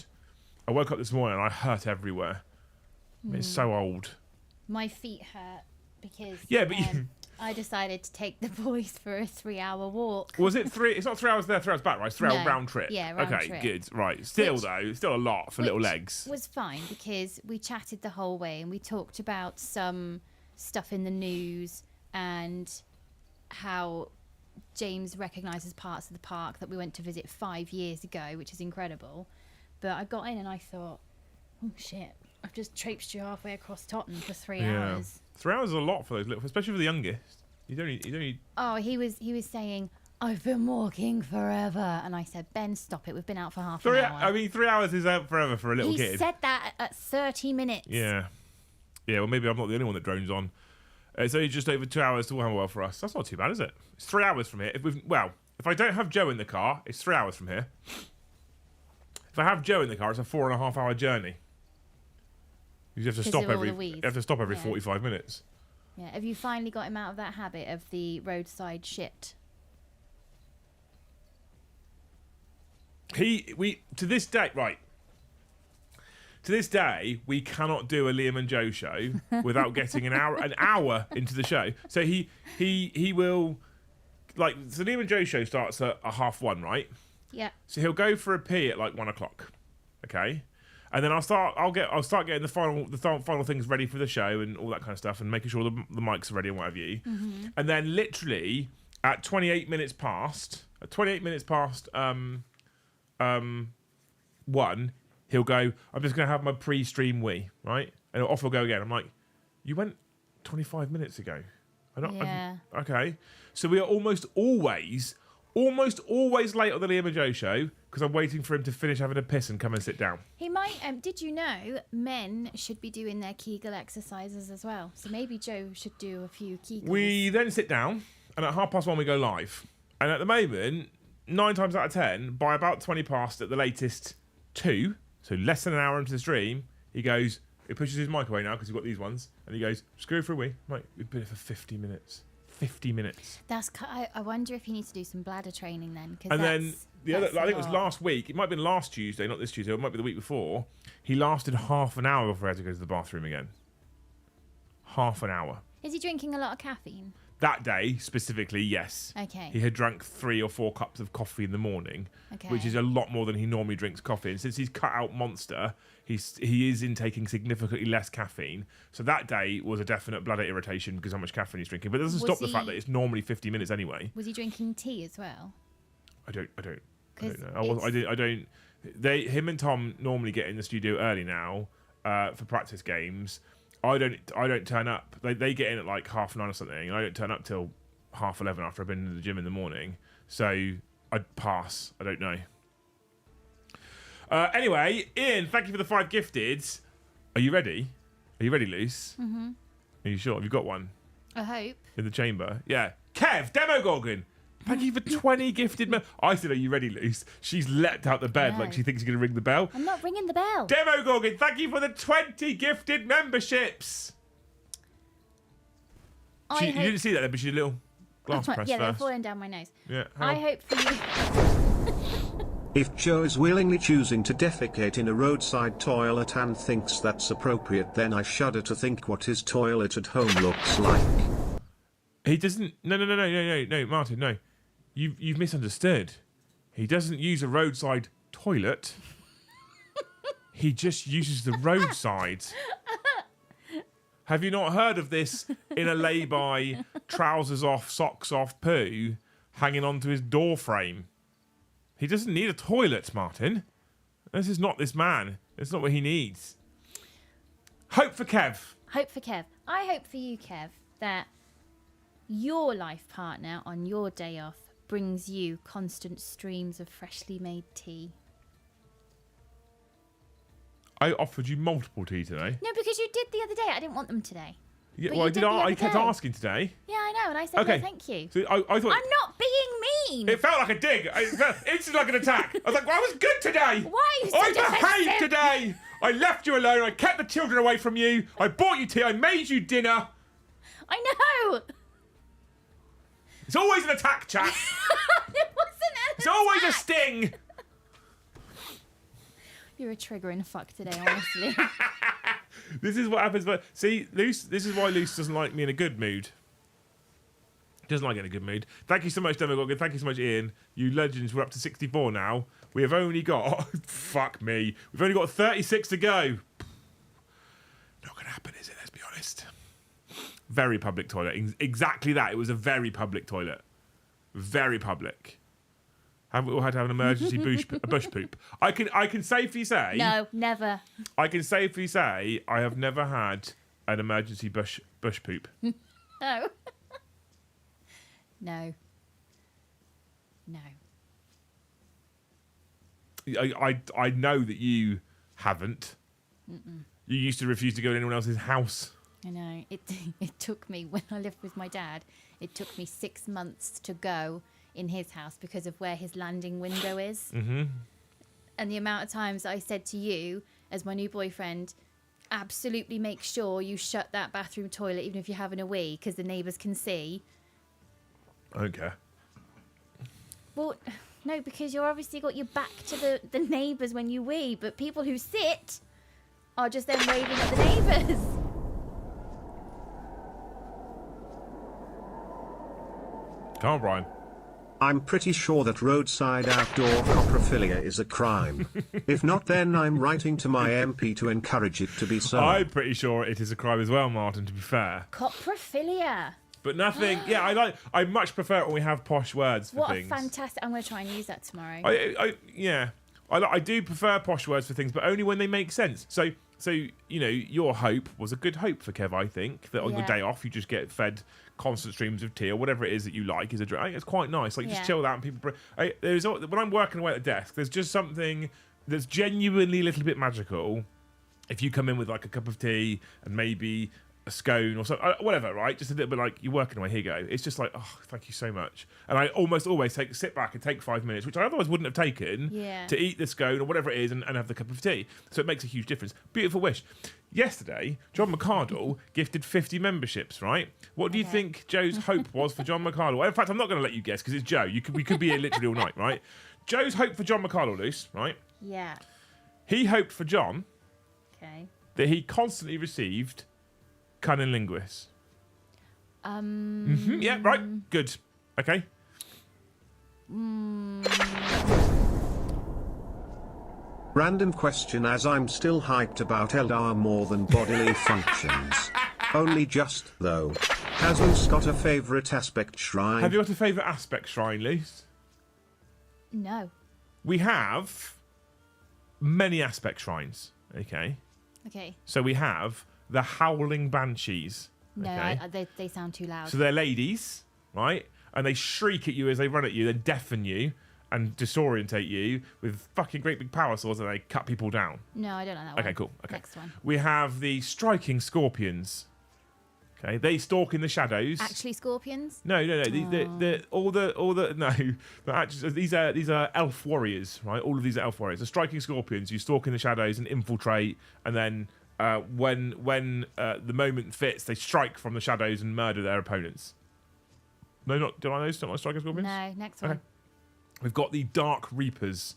A: I woke up this morning and I hurt everywhere. It's so old.
B: My feet hurt because
A: but
B: I decided to take the boys for a 3-hour walk.
A: Was it 3? It's not 3 hours there, 3 hours back, right? It's 3 hour round trip.
B: Yeah, round trip.
A: Okay, good. Right. Still a lot for little legs.
B: Was fine because we chatted the whole way and we talked about some stuff in the news and how James recognises parts of the park that we went to visit 5 years ago, which is incredible. But I got in and I thought, oh shit, I've just traipsed you halfway across Tottenham for 3 hours.
A: 3 hours is a lot for those little, especially for the youngest. He's only.
B: Oh, he was saying, I've been walking forever, and I said, Ben, stop it. We've been out for half an hour.
A: I mean, 3 hours is out forever for a little kid.
B: He said that at 30 minutes.
A: Yeah. Well, maybe I'm not the only one that drones on. It's only just over 2 hours to Warhammer World for us. That's not too bad, is it? It's 3 hours from here. If I don't have Joe in the car, it's 3 hours from here. If I have Joe in the car, it's a 4.5 hour journey. You have to stop every 45 minutes.
B: Yeah. Have you finally got him out of that habit of the roadside shit?
A: To this day, we cannot do a Liam and Joe show without getting an hour into the show. So he will, so the Liam and Joe show starts at 1:30, right?
B: Yeah.
A: So he'll go for a pee at 1 o'clock, okay? And then I'll start getting the final things ready for the show and all that kind of stuff, and making sure the mics are ready and what have you. Mm-hmm. And then literally at 28 minutes past 1, he'll go, I'm just going to have my pre-stream wee, right? And off he'll go again. I'm like, you went 25 minutes ago.
B: Yeah.
A: Okay. So we are almost always almost always late on the Liam and Joe show because I'm waiting for him to finish having a piss and come and sit down.
B: He might. Did you know men should be doing their Kegel exercises as well? So maybe Joe should do a few Kegels.
A: We then sit down, and at 1:30 we go live. And at the moment, 9 times out of 10, by about 20 past at the latest 2, so less than an hour into the stream, he pushes his mic away now because he's got these ones, and he goes, "Just go for a wee." Mate, we've been here for 50 minutes. 50 minutes.
B: I wonder if he needs to do some bladder training then.
A: And then the other, I think it was last week. It might have been last Tuesday, not this Tuesday. It might be the week before. He lasted half an hour before he had to go to the bathroom again. Half an hour.
B: Is he drinking a lot of caffeine?
A: That day, specifically, yes.
B: Okay.
A: He had drunk 3 or 4 cups of coffee in the morning, which is a lot more than he normally drinks coffee. And since he's cut out Monster, he is intaking significantly less caffeine. So that day was a definite bladder irritation because how much caffeine he's drinking. But it doesn't stop the fact that it's normally 50 minutes anyway.
B: Was he drinking tea as well?
A: I don't know. Him and Tom normally get in the studio early now for practice games. I don't turn up. They get in at like 9:30 or something, and I don't turn up till 11:30 after I've been to the gym in the morning. So I'd pass. I don't know. Anyway, Ian, thank you for the 5 gifteds. Are you ready? Are you ready, Luce? Mm-hmm. Are you sure? Have you got one?
B: I hope.
A: In the chamber? Yeah. Kev, Demogorgon. Thank you for 20 gifted. I said, "Are you ready, Luce?" She's leapt out the bed like she thinks she's going to ring the bell.
B: I'm not ringing the bell.
A: Demogorgon, thank you for the 20 gifted memberships. You didn't see that there, but she did a little glass press
B: yeah,
A: first.
B: they're falling down my nose.
A: Yeah.
B: I hope for you.
C: If Joe is willingly choosing to defecate in a roadside toilet and thinks that's appropriate, then I shudder to think what his toilet at home looks like.
A: He doesn't. No, Martin, no. You've misunderstood. He doesn't use a roadside toilet. He just uses the roadside. Have you not heard of this in a lay-by, trousers off, socks off poo hanging onto his door frame? He doesn't need a toilet, Martin. This is not this man. It's not what he needs. Hope for Kev.
B: Hope for Kev. I hope for you, Kev, that your life partner on your day off brings you constant streams of freshly made tea.
A: I offered you multiple tea today.
B: No, because you did the other day. I didn't want them today.
A: Yeah, well, I kept asking today.
B: Yeah, I know, and I said, no, thank you.
A: So I thought...
B: I'm not being mean.
A: It felt like a dig. It felt instantly like an attack. I was like, well, I was good today.
B: Why are you so
A: I behaved today. I left you alone. I kept the children away from you. I bought you tea. I made you dinner.
B: I know.
A: It's always an attack, chap.
B: It wasn't an
A: It's always a sting.
B: You're a triggering fuck today, honestly.
A: This is what happens. But see, Luce. This is why Luce doesn't like me in a good mood. Doesn't like in a good mood. Thank you so much, Demogorgon. Thank you so much, Ian. You legends. We're up to 64 now. We have only got... fuck me. We've only got 36 to go. Not going to happen, is it? Let's be honest. Very public toilet. Exactly that. It was a very public toilet. Very public. Haven't we all had to have an emergency bush poop? I can safely say...
B: No, never.
A: I can safely say I have never had an emergency bush poop.
B: No. No. No.
A: I know that you haven't.
B: Mm-mm.
A: You used to refuse to go to anyone else's house.
B: I know. It took me, when I lived with my dad, it took me 6 months to go in his house because of where his landing window is.
A: Mm-hmm.
B: And the amount of times I said to you, as my new boyfriend, absolutely make sure you shut that bathroom toilet even if you're having a wee because the neighbours can see.
A: I don't care.
B: Well, no, because you're obviously got your back to the neighbours when you wee, but people who sit are just then waving at the neighbours.
A: Come on, Brian.
C: I'm pretty sure that roadside outdoor coprophilia is a crime. If not, then I'm writing to my MP to encourage it to be so.
A: I'm pretty sure it is a crime as well, Martin, to be fair.
B: Coprophilia.
A: But nothing... yeah, I much prefer it when we have posh words for things.
B: What a fantastic... I'm going to try and use that tomorrow.
A: I do prefer posh words for things, but only when they make sense. So So, you know, your hope was a good hope for Kev, I think, that on your
B: Yeah.
A: day off, you just get fed constant streams of tea or whatever it is that you like. I think it's quite nice. Like, just
B: Yeah.
A: chill out and people... when I'm working away at the desk, there's just something that's genuinely a little bit magical if you come in with, like, a cup of tea and maybe a scone or something, whatever, right? Just a little bit like, you're working away, here you go. It's just like, oh, thank you so much. And I almost always sit back and take 5 minutes, which I otherwise wouldn't have taken, to eat the scone or whatever it is and have the cup of tea. So it makes a huge difference. Beautiful wish. Yesterday, John McCardle gifted 50 memberships, right? What do you think Joe's hope was for John McCardle? In fact, I'm not going to let you guess because it's Joe. We could be here literally all night, right? Joe's hope for John McCardle, Luce, right?
B: Yeah.
A: He hoped for John
B: Okay.
A: that he constantly received cunnilingus. Yeah, right. Good. Okay.
C: Random question, as I'm still hyped about Eldar more than bodily functions. Only just, though. Has Luce got a favourite aspect shrine?
A: Have you got a favourite aspect shrine, Luce?
B: No.
A: We have many aspect shrines. Okay.
B: Okay.
A: So we have the Howling Banshees.
B: No,
A: Okay.
B: they sound too loud.
A: So they're ladies, right? And they shriek at you as they run at you, then deafen you and disorientate you with fucking great big power swords, and they cut people down.
B: No, I don't know that one.
A: Okay, cool. Okay.
B: Next one.
A: We have the Striking Scorpions. Okay, they stalk in the shadows.
B: Actually, scorpions?
A: No. All the no. But actually, these are elf warriors, right? All of these are elf warriors. The Striking Scorpions. You stalk in the shadows and infiltrate, and then when the moment fits, they strike from the shadows and murder their opponents. No, not do I know? Not like Striking Scorpions.
B: No, next one.
A: Okay. We've got the Dark Reapers.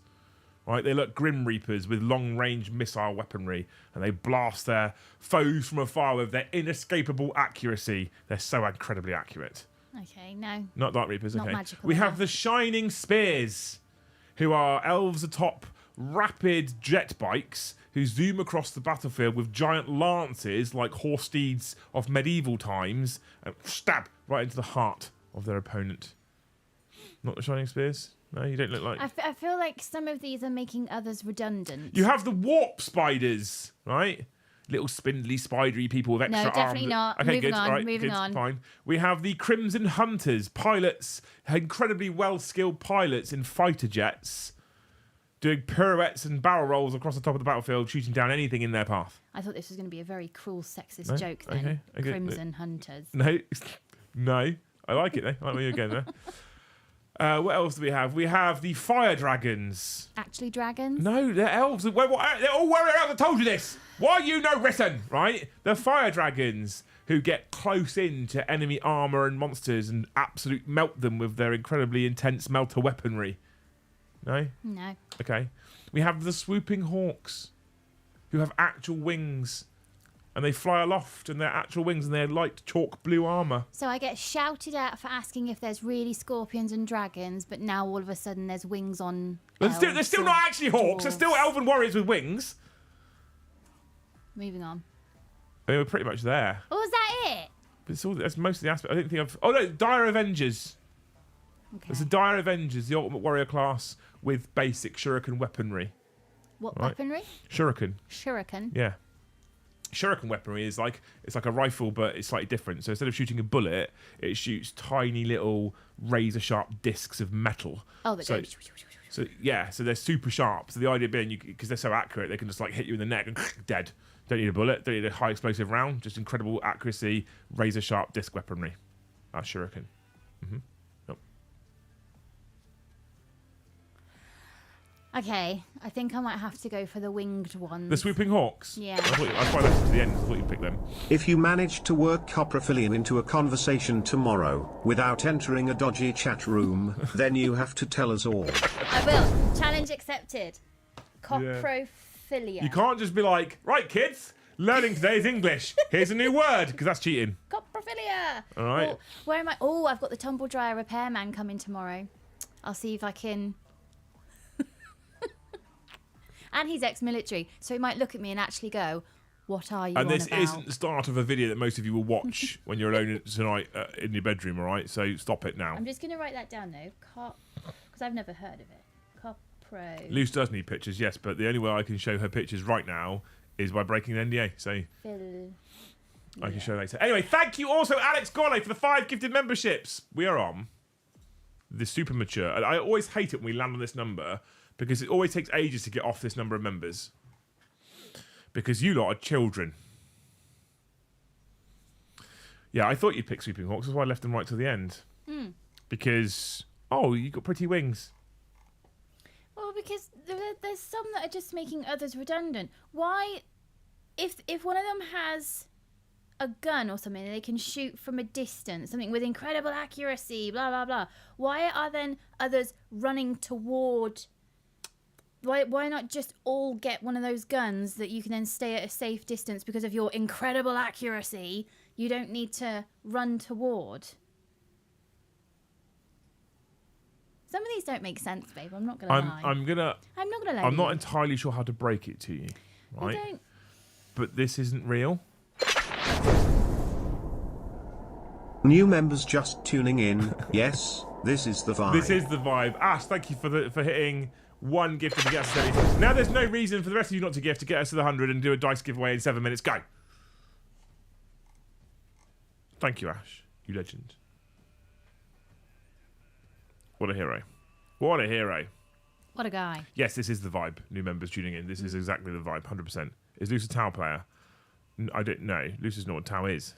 A: Right, they look Grim Reapers with long-range missile weaponry, and they blast their foes from afar with their inescapable accuracy. They're so incredibly accurate.
B: Okay, no.
A: Not Dark Reapers,
B: Not
A: okay.
B: magical
A: We have
B: enough.
A: the Shining Spears, who are elves atop rapid jet bikes who zoom across the battlefield with giant lances like horse steeds of medieval times and stab right into the heart of their opponent. Not the Shining Spears? No, you don't look like...
B: I feel like some of these are making others redundant.
A: You have the Warp Spiders, right? Little spindly, spidery people with extra
B: No, definitely
A: arms.
B: not.
A: Okay,
B: Moving
A: good.
B: on,
A: All right,
B: moving
A: good,
B: on.
A: Fine. We have the Crimson Hunters, pilots, incredibly well-skilled pilots in fighter jets, doing pirouettes and barrel rolls across the top of the battlefield, shooting down anything in their path.
B: I thought this was going to be a very cruel sexist
A: No?
B: joke then.
A: Okay.
B: Crimson Hunters.
A: No. I like it, though. I like where you're going there. What else do we have? We have the Fire Dragons.
B: Actually dragons?
A: No, they're elves. They're all wearing elves. I told you this. Why are you no written, right? The Fire Dragons who get close into enemy armor and monsters and absolute melt them with their incredibly intense melter weaponry. No?
B: No.
A: Okay. We have the Swooping Hawks who have actual wings. And they fly aloft, and they're actual wings, and they're light chalk blue armor.
B: So I get shouted at for asking if there's really scorpions and dragons, but now all of a sudden there's wings on.
A: They're still
B: elves
A: not
B: or
A: actually hawks. They're still
B: dwarves.
A: elven warriors with wings.
B: Moving on.
A: I mean, we're pretty much there.
B: Oh, is that it?
A: But that's most of the aspect. I don't think I've... Oh, no, Dire Avengers.
B: Okay.
A: There's the Dire Avengers, the ultimate warrior class with basic shuriken weaponry.
B: What
A: right.
B: weaponry?
A: Shuriken.
B: Shuriken.
A: Yeah. Shuriken weaponry is like, it's like a rifle, but it's slightly different. So instead of shooting a bullet, it shoots tiny little razor sharp discs of metal.
B: Oh, that
A: so,
B: goes.
A: so yeah, so they're super sharp. So the idea being, because they're so accurate, they can just like hit you in the neck and dead. Don't need a bullet, don't need a high explosive round, just incredible accuracy, razor sharp disc weaponry. That's Shuriken. Yep.
B: Okay, I think I might have to go for the winged ones.
A: The Swooping Hawks.
B: Yeah.
A: I quite listened to the end. I thought you'd pick them.
C: If you manage to work coprophilium into a conversation tomorrow, without entering a dodgy chat room, then you have to tell us all.
B: I will. Challenge accepted. Coprophilia.
A: You can't just be like, right, kids, learning today's English. Here's a new word, because that's cheating.
B: Coprophilia.
A: All right.
B: Well, where am I? Oh, I've got the tumble dryer repairman coming tomorrow. I'll see if I can. And he's ex-military, so he might look at me and actually go, "What are you
A: And
B: on
A: this
B: about?"
A: isn't the start of a video that most of you will watch when you're alone tonight in your bedroom, all right? So stop it now.
B: I'm just going to write that down though, because I've never heard of it. Copro.
A: Luce does need pictures, yes, but the only way I can show her pictures right now is by breaking an NDA. So
B: Phil.
A: I can show later. Anyway, thank you also, Alex Golle, for the 5 gifted memberships. We are on the super mature. And I always hate it when we land on this number because it always takes ages to get off this number of members. Because you lot are children. Yeah, I thought you'd pick Sweeping Hawks. That's why I left them right till the end. Because, you got pretty wings.
B: Well, because there's some that are just making others redundant. Why, if one of them has a gun or something they can shoot from a distance, something with incredible accuracy, blah, blah, blah, why are then others running toward... Why not just all get one of those guns that you can then stay at a safe distance because of your incredible accuracy? You don't need to run toward. Some of these don't make sense, babe. I'm not gonna lie.
A: I'm not gonna lie. I'm not entirely sure how to break it to you, right?
B: You don't...
A: But this isn't real.
C: New members just tuning in. Yes, this is the vibe.
A: This is the vibe. Ash, thank you for hitting 1 gift to get us to 30. Now there's no reason for the rest of you not to gift to get us to the 100 and do a dice giveaway in 7 minutes. Go. Thank you, Ash. You legend. What a hero. What a hero.
B: What a guy.
A: Yes, this is the vibe. New members tuning in. This is exactly the vibe. 100%. Is Luce a Tau player? I don't know. Luce is not what Tau is.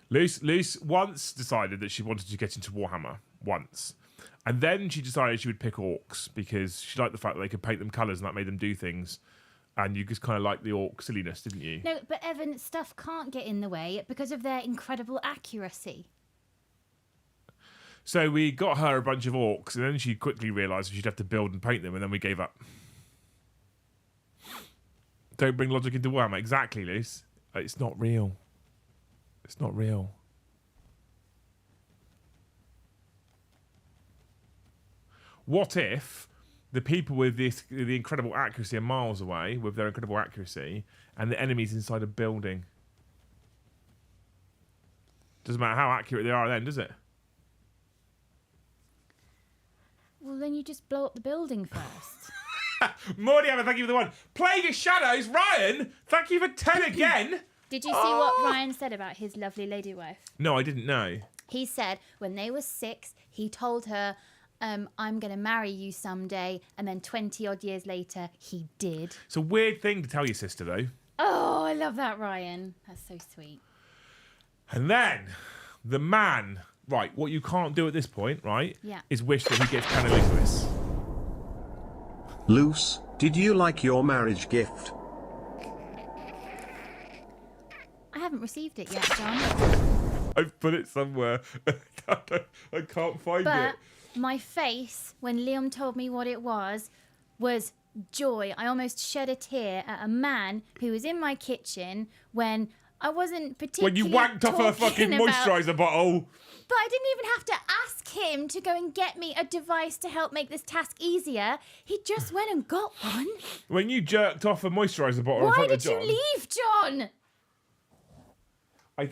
A: Luce once decided that she wanted to get into Warhammer. Once. And then she decided she would pick orcs because she liked the fact that they could paint them colours and that made them do things. And you just kind of liked the orc silliness, didn't you?
B: No, but Evan, stuff can't get in the way because of their incredible accuracy.
A: So we got her a bunch of orcs, and then she quickly realised she'd have to build and paint them, and then we gave up. Don't bring logic into Warhammer. Exactly, Luce. It's not real. It's not real. What if the people with the incredible accuracy are miles away with their incredible accuracy, and the enemy's inside a building? Doesn't matter how accurate they are then, does it?
B: Well, then you just blow up the building first.
A: Mordiammer, thank you for the 1. Plague of Shadows, Ryan, thank you for 10 again.
B: Did you see what Ryan said about his lovely lady wife?
A: No, I didn't know.
B: He said when they were 6, he told her, I'm going to marry you someday. And then 20 odd years later, he did.
A: It's a weird thing to tell your sister, though.
B: Oh, I love that, Ryan. That's so sweet.
A: And then the man, right, what you can't do at this point, right, is wish that he gets cunnilingus.
C: Luce, did you like your marriage gift?
B: I haven't received it yet, John.
A: I've put it somewhere. I can't find it.
B: But my face, when Liam told me what it was joy. I almost shed a tear at a man who was in my kitchen when I wasn't particularly
A: When you wanked off a fucking moisturiser bottle.
B: But I didn't even have to ask him to go and get me a device to help make this task easier. He just went and got one.
A: When you jerked off a moisturiser bottle in
B: Why
A: front of
B: did
A: John.
B: you leave, John?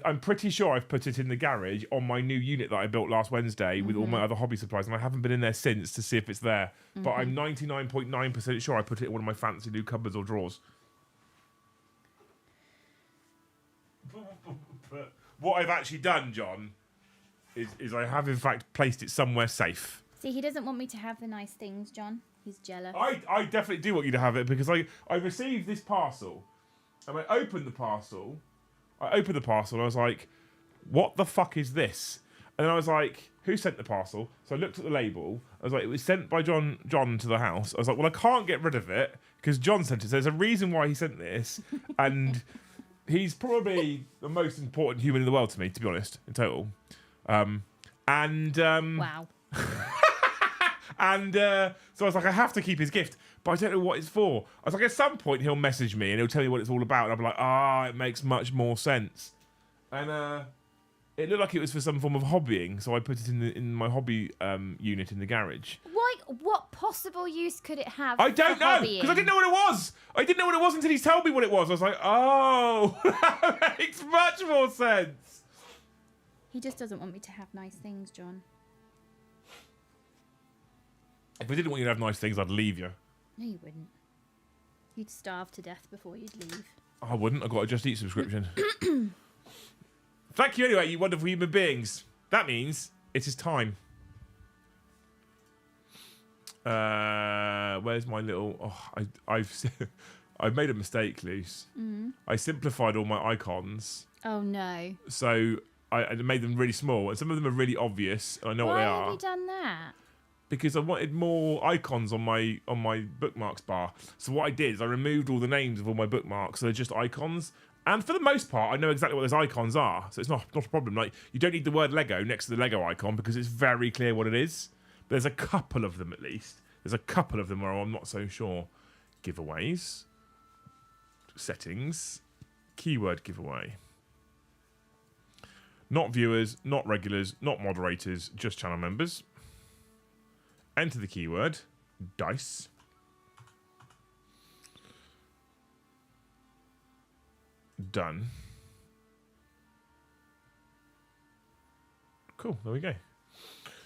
A: I'm pretty sure I've put it in the garage on my new unit that I built last Wednesday with all my other hobby supplies, and I haven't been in there since to see if it's there. But I'm 99.9% sure I put it in one of my fancy new cupboards or drawers. But what I've actually done, John, is I have in fact placed it somewhere safe.
B: See, he doesn't want me to have the nice things, John. He's jealous.
A: I definitely do want you to have it because I received this parcel and I opened the parcel. And I was like, what the fuck is this? And then I was like, who sent the parcel? So I looked at the label. I was like, it was sent by John to the house. I was like, well, I can't get rid of it because John sent it. So there's a reason why he sent this. And he's probably the most important human in the world to me, to be honest, in total.
B: Wow.
A: And so I was like, I have to keep his gift, but I don't know what it's for. I was like, at some point he'll message me and he'll tell me what it's all about, and I'll be like, it makes much more sense. And it looked like it was for some form of hobbying, so I put it in my hobby unit in the garage.
B: What possible use could it have?
A: I don't
B: for
A: know,
B: hobbying?
A: because I didn't know what it was. I didn't know what it was until he told me what it was. I was like, oh, that makes much more sense.
B: He just doesn't want me to have nice things, John.
A: If I didn't want you to have nice things, I'd leave you.
B: No, you wouldn't. You'd starve to death before you'd leave.
A: I wouldn't. I got a Just Eat subscription. Thank you anyway, you wonderful human beings. That means it is time. Where's my little... Oh, I've made a mistake, Luce. I simplified all my icons.
B: Oh, no.
A: So I made them really small. And some of them are really obvious. And I know what they are.
B: Why have you done that?
A: Because I wanted more icons on my bookmarks bar. So what I did is I removed all the names of all my bookmarks. So they're just icons. And for the most part, I know exactly what those icons are. So it's not a problem. Like, you don't need the word Lego next to the Lego icon because it's very clear what it is. But there's a couple of them at least. There's a couple of them where I'm not so sure. Giveaways. Settings. Keyword giveaway. Not viewers, not regulars, not moderators, just channel members. Enter the keyword, dice. Done. Cool, there we go.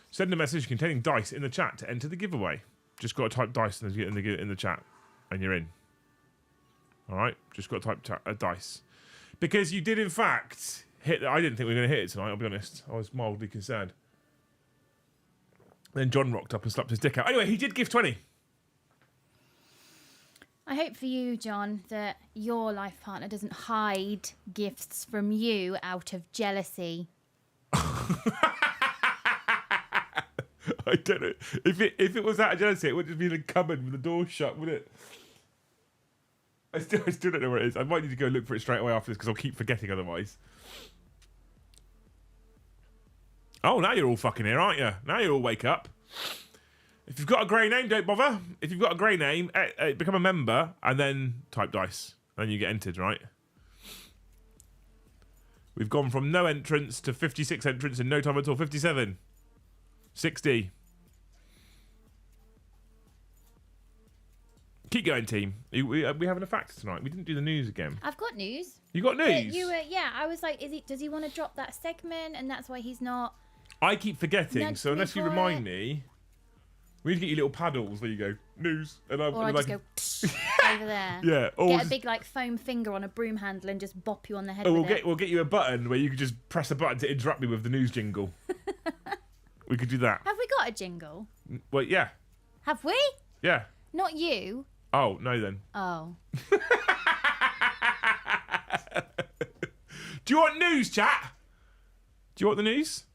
A: Send a message containing dice in the chat to enter the giveaway. Just got to type dice in the chat, and you're in. All right, just got to type dice. Because you did, in fact, hit... I didn't think we were going to hit it tonight, I'll be honest. I was mildly concerned. Then John rocked up and slapped his dick out. Anyway, he did give 20.
B: I hope for you, John, that your life partner doesn't hide gifts from you out of jealousy.
A: I don't know. If it was out of jealousy, it would just be in a cupboard with the door shut, would it? I still don't know where it is. I might need to go look for it straight away after this because I'll keep forgetting otherwise. Oh, now you're all fucking here, aren't you? Now you're all wake up. If you've got a grey name, don't bother. If you've got a grey name, become a member and then type dice. And then you get entered, right? We've gone from no entrance to 56 entrants in no time at all. 57. 60. Keep going, team. We having a fact tonight. We didn't do the news again.
B: I've got news.
A: You got news?
B: But you were, yeah, I was like, does he want to drop that segment? And that's why he's not...
A: I keep forgetting,
B: Nudge
A: so unless you
B: me for
A: remind
B: it.
A: me... We need to get you little paddles where you go, news. And
B: Or I
A: like,
B: just go over there.
A: yeah. Or
B: Get a
A: just,
B: big like foam finger on a broom handle and just bop you on the head
A: or
B: with it.
A: we'll get you a button where you can just press a button to interrupt me with the news jingle. We could do that.
B: Have we got a jingle?
A: Well, yeah.
B: Have we?
A: Yeah.
B: Not you.
A: Oh, no then.
B: Oh.
A: Do you want news, chat? Do you want the news?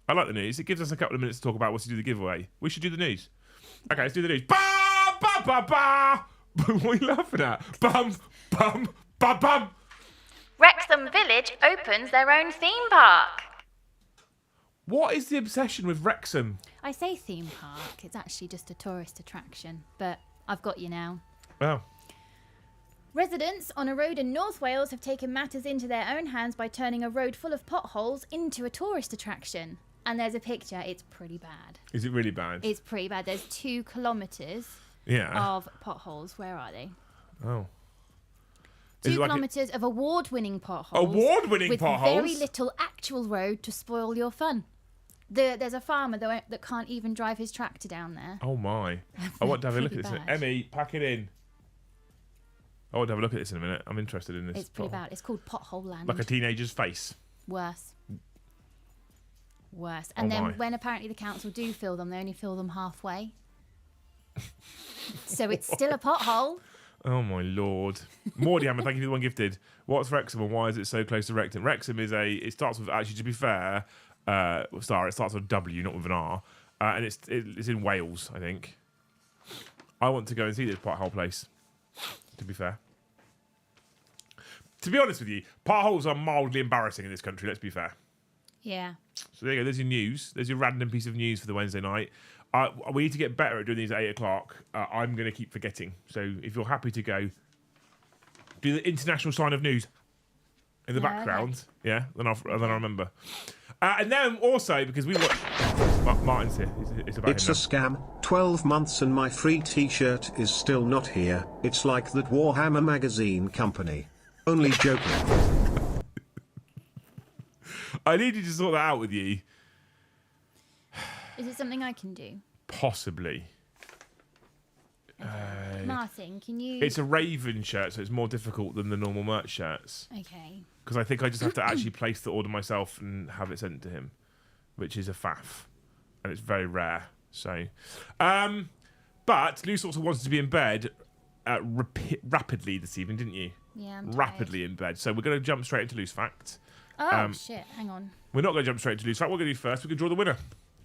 A: I like the news. It gives us a couple of minutes to talk about what to do the giveaway. We should do the news. Okay, let's do the news. Ba ba ba ba. What are you laughing at? Bum bum bum bum.
B: Wrexham Village opens their own theme park.
A: What is the obsession with Wrexham?
B: I say theme park. It's actually just a tourist attraction, but I've got you now.
A: Oh.
B: Residents on a road in North Wales have taken matters into their own hands by turning a road full of potholes into a tourist attraction. And there's a picture. It's pretty bad.
A: Is it really bad?
B: It's pretty bad. There's 2 kilometres of potholes. Where are they?
A: Oh.
B: 2 kilometres of award-winning potholes.
A: Award-winning
B: with
A: potholes?
B: very little actual road to spoil your fun. There's a farmer that can't even drive his tractor down there.
A: Oh my. I want to have a look at this.
B: Pretty bad.
A: Emmy, pack it in. I want to have a look at this in a minute. I'm interested in this.
B: It's pretty bad. It's called Pothole Land.
A: Like a teenager's face.
B: Worse. And
A: Oh
B: then
A: my.
B: when apparently the council do fill them, they only fill them halfway. So it's still a pothole.
A: Oh my lord. Mordy Hammer, thank you for the one gifted. What's Wrexham and why is it so close to Wrexham? Wrexham is it starts with, actually to be fair, it starts with a W, not with an R. And it's in Wales, I think. I want to go and see this pothole place, to be fair. To be honest with you, potholes are mildly embarrassing in this country, let's be fair.
B: Yeah.
A: So there you go, there's your news. There's your random piece of news for the Wednesday night. We need to get better at doing these at 8 o'clock. I'm going to keep forgetting. So if you're happy to go, do the international sign of news in the background. Okay. Yeah, then I'll remember. And then also, because we watch... Martin's here. It's about
C: It's a scam. 12 months and my free t-shirt is still not here. It's like that Warhammer magazine company. Only joking.
A: I need you to sort that out with you.
B: Is it something I can do?
A: Possibly.
B: Martin, can you...
A: It's a Raven shirt, so it's more difficult than the normal merch shirts.
B: Okay.
A: Because I think I just have to actually place the order myself and have it sent to him, which is a faff. And it's very rare. So, but Luce also wanted to be in bed rapidly this evening, didn't you?
B: Yeah, I'm tired.
A: Rapidly in bed. So we're going to jump straight into Loose Fact.
B: Oh, shit. Hang on.
A: We're not going to jump straight into Loose Fact. What we're going to do first, we're going to draw the winner.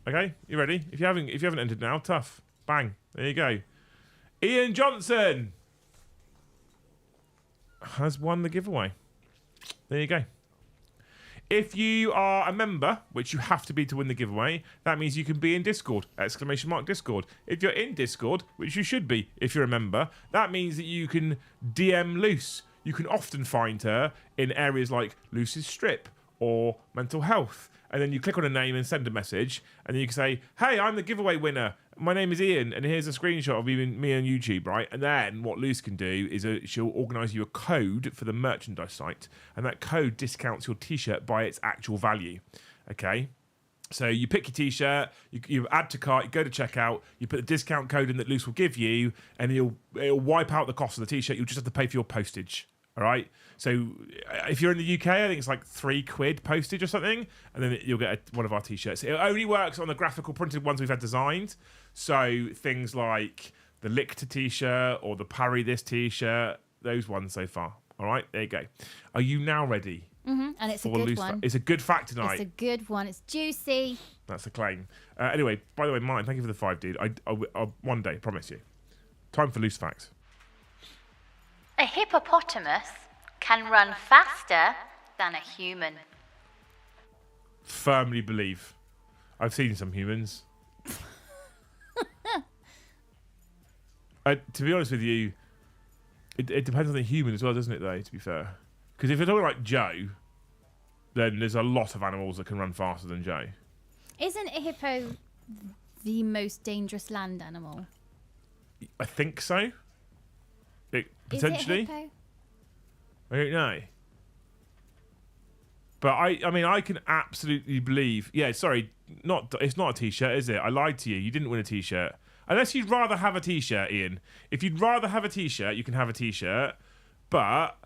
A: Okay? You ready? If you haven't entered now, tough. Bang. There you go. Ian Johnson has won the giveaway. There you go. If you are a member, which you have to be to win the giveaway, that means you can be in Discord, !Discord. If you're in Discord, which you should be if you're a member, that means that you can DM Luce. You can often find her in areas like Luce's Strip or Mental Health. And then you click on a name and send a message, and then you can say, hey, I'm the giveaway winner. My name is Ian, and here's a screenshot of me on YouTube, right? And then what Luce can do is she'll organise you a code for the merchandise site, and that code discounts your T-shirt by its actual value, okay? So you pick your T-shirt, you add to cart, you go to checkout, you put the discount code in that Luce will give you, and it'll wipe out the cost of the T-shirt. You'll just have to pay for your postage. All right. So if you're in the UK, I think it's like £3 postage or something, and then you'll get one of our T-shirts. It only works on the graphical printed ones we've had designed. So things like the Lictor T-shirt or the Parry This T-shirt, those ones so far. All right. There you go. Are you now ready?
B: Mm-hmm. And it's a good one.
A: It's a good fact tonight.
B: It's a good one. It's juicy.
A: That's a claim. Anyway, by the way, Martin, thank you for the 5, dude. I'll one day, promise you. Time for loose facts.
B: A hippopotamus can run faster than a human.
A: Firmly believe. I've seen some humans. To be honest with you, it depends on the human as well, doesn't it, though, to be fair? Because if you're talking like Joe, then there's a lot of animals that can run faster than Joe.
B: Isn't a hippo the most dangerous land animal?
A: I think so. Potentially.
B: Is it a hippo?
A: I don't know. But I mean, I can absolutely believe. Yeah, sorry, it's not a T-shirt, is it? I lied to you. You didn't win a T-shirt. Unless you'd rather have a T-shirt, Ian. If you'd rather have a T-shirt, you can have a T-shirt. But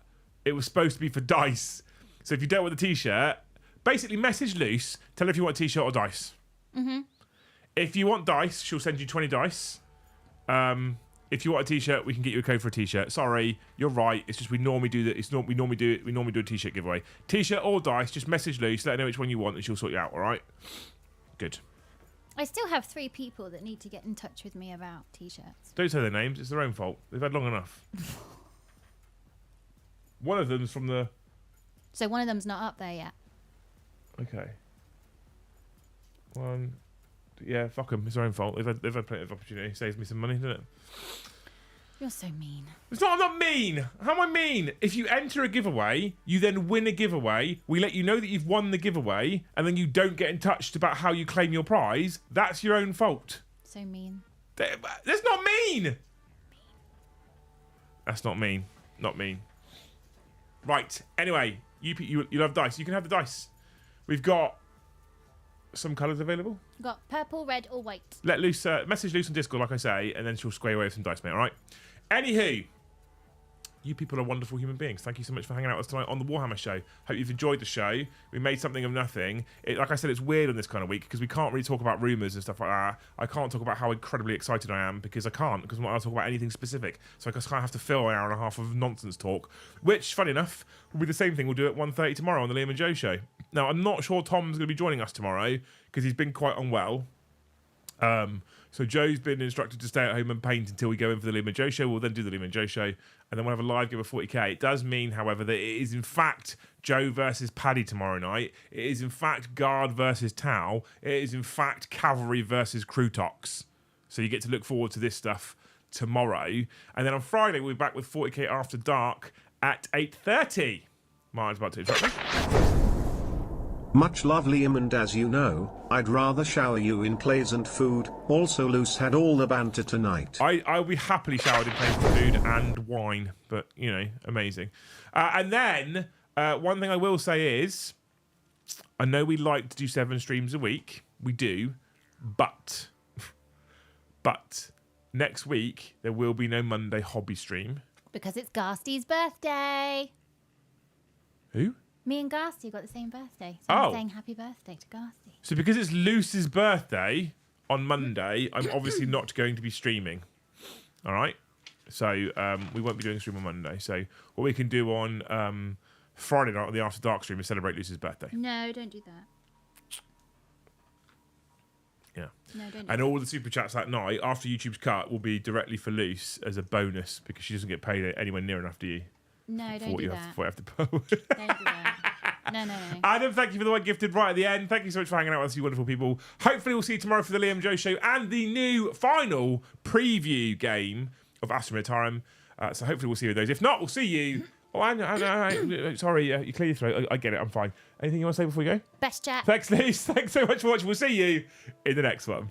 A: it was supposed to be for dice. So if you don't want the T-shirt, basically message Luce. Tell her if you want a T-shirt or dice. Mm-hmm. If you want dice, she'll send you 20 dice. If you want a T-shirt, we can get you a code for a T-shirt. Sorry, you're right. It's just we normally do that. We normally do a T-shirt giveaway. T-shirt or dice. Just message Luce. Let her know which one you want, and she'll sort you out. All right. Good.
B: I still have 3 people that need to get in touch with me about T-shirts.
A: Don't say their names. It's their own fault. They've had long enough. One of them's from the...
B: So one of them's not up there yet.
A: Okay. One... Yeah, fuck them. It's their own fault. They've had plenty of opportunity. Saves me some money, doesn't it?
B: You're so mean.
A: I'm not mean. How am I mean? If you enter a giveaway, you then win a giveaway. We let you know that you've won the giveaway, and then you don't get in touch about how you claim your prize. That's your own fault.
B: So mean.
A: That's not mean. That's not mean. Not mean. Right. Anyway, you love dice. You can have the dice. We've got some colours available.
B: We've got purple, red, or white.
A: Let Luce message Luce on Discord, like I say, and then she'll square away with some dice, mate. All right. Anywho, you people are wonderful human beings. Thank you so much for hanging out with us tonight on the Warhammer Show. Hope you've enjoyed the show. We made something of nothing. Like I said, it's weird on this kind of week because we can't really talk about rumours and stuff like that. I can't talk about how incredibly excited I am because I can't, because I'm not allowed to talk about anything specific. So I just kind of have to fill an hour and a half of nonsense talk, which, funny enough, will be the same thing we'll do at 1:30 tomorrow on the Liam and Joe Show. Now, I'm not sure Tom's going to be joining us tomorrow because he's been quite unwell. So Joe's been instructed to stay at home and paint until we go in for the Liam and Joe Show. We'll then do the Liam and Joe Show, and then we'll have a live game of 40k. It does mean, however, that it is in fact Joe versus Paddy tomorrow night. It is in fact Guard versus Tau. It is in fact Cavalry versus Crutox. So you get to look forward to this stuff tomorrow. And then on Friday, we'll be back with 40k After Dark at 8:30. Martin's about to interrupt me.
C: Much love, Liam, and as you know, I'd rather shower you in plays and food. Also, Luce had all the banter tonight.
A: I'll be happily showered in plain food and wine, but, you know, amazing. And then, one thing I will say is, I know we like to do 7 streams a week. We do. But, next week there will be no Monday hobby stream.
B: Because it's Garsty's birthday.
A: Who?
B: Me and Garsty got the same birthday. So
A: Oh.
B: I'm saying happy birthday to Garsty.
A: So because it's Luce's birthday on Monday, I'm obviously not going to be streaming. All right? So we won't be doing a stream on Monday. So what we can do on Friday night on the After Dark stream is celebrate Luce's birthday.
B: No, don't do that.
A: Yeah.
B: No, don't do
A: And
B: that.
A: all the super chats that night after YouTube's cut will be directly for Luce as a bonus because she doesn't get paid anywhere near enough to you.
B: No,
A: For
B: don't
A: what
B: do
A: you
B: that.
A: have to, what you have to put.
B: Don't do that. No.
A: Adam, thank you for the one gifted right at the end. Thank you so much for hanging out with us, you wonderful people. Hopefully we'll see you tomorrow for the Liam Joe Show and the new final preview game of Astra Militarum. So hopefully we'll see you with those. If not, we'll see you. Oh, I sorry, you clear your throat. I get it, I'm fine. Anything you want to say before we go?
B: Best chat.
A: Thanks, Liz. Thanks so much for watching. We'll see you in the next one.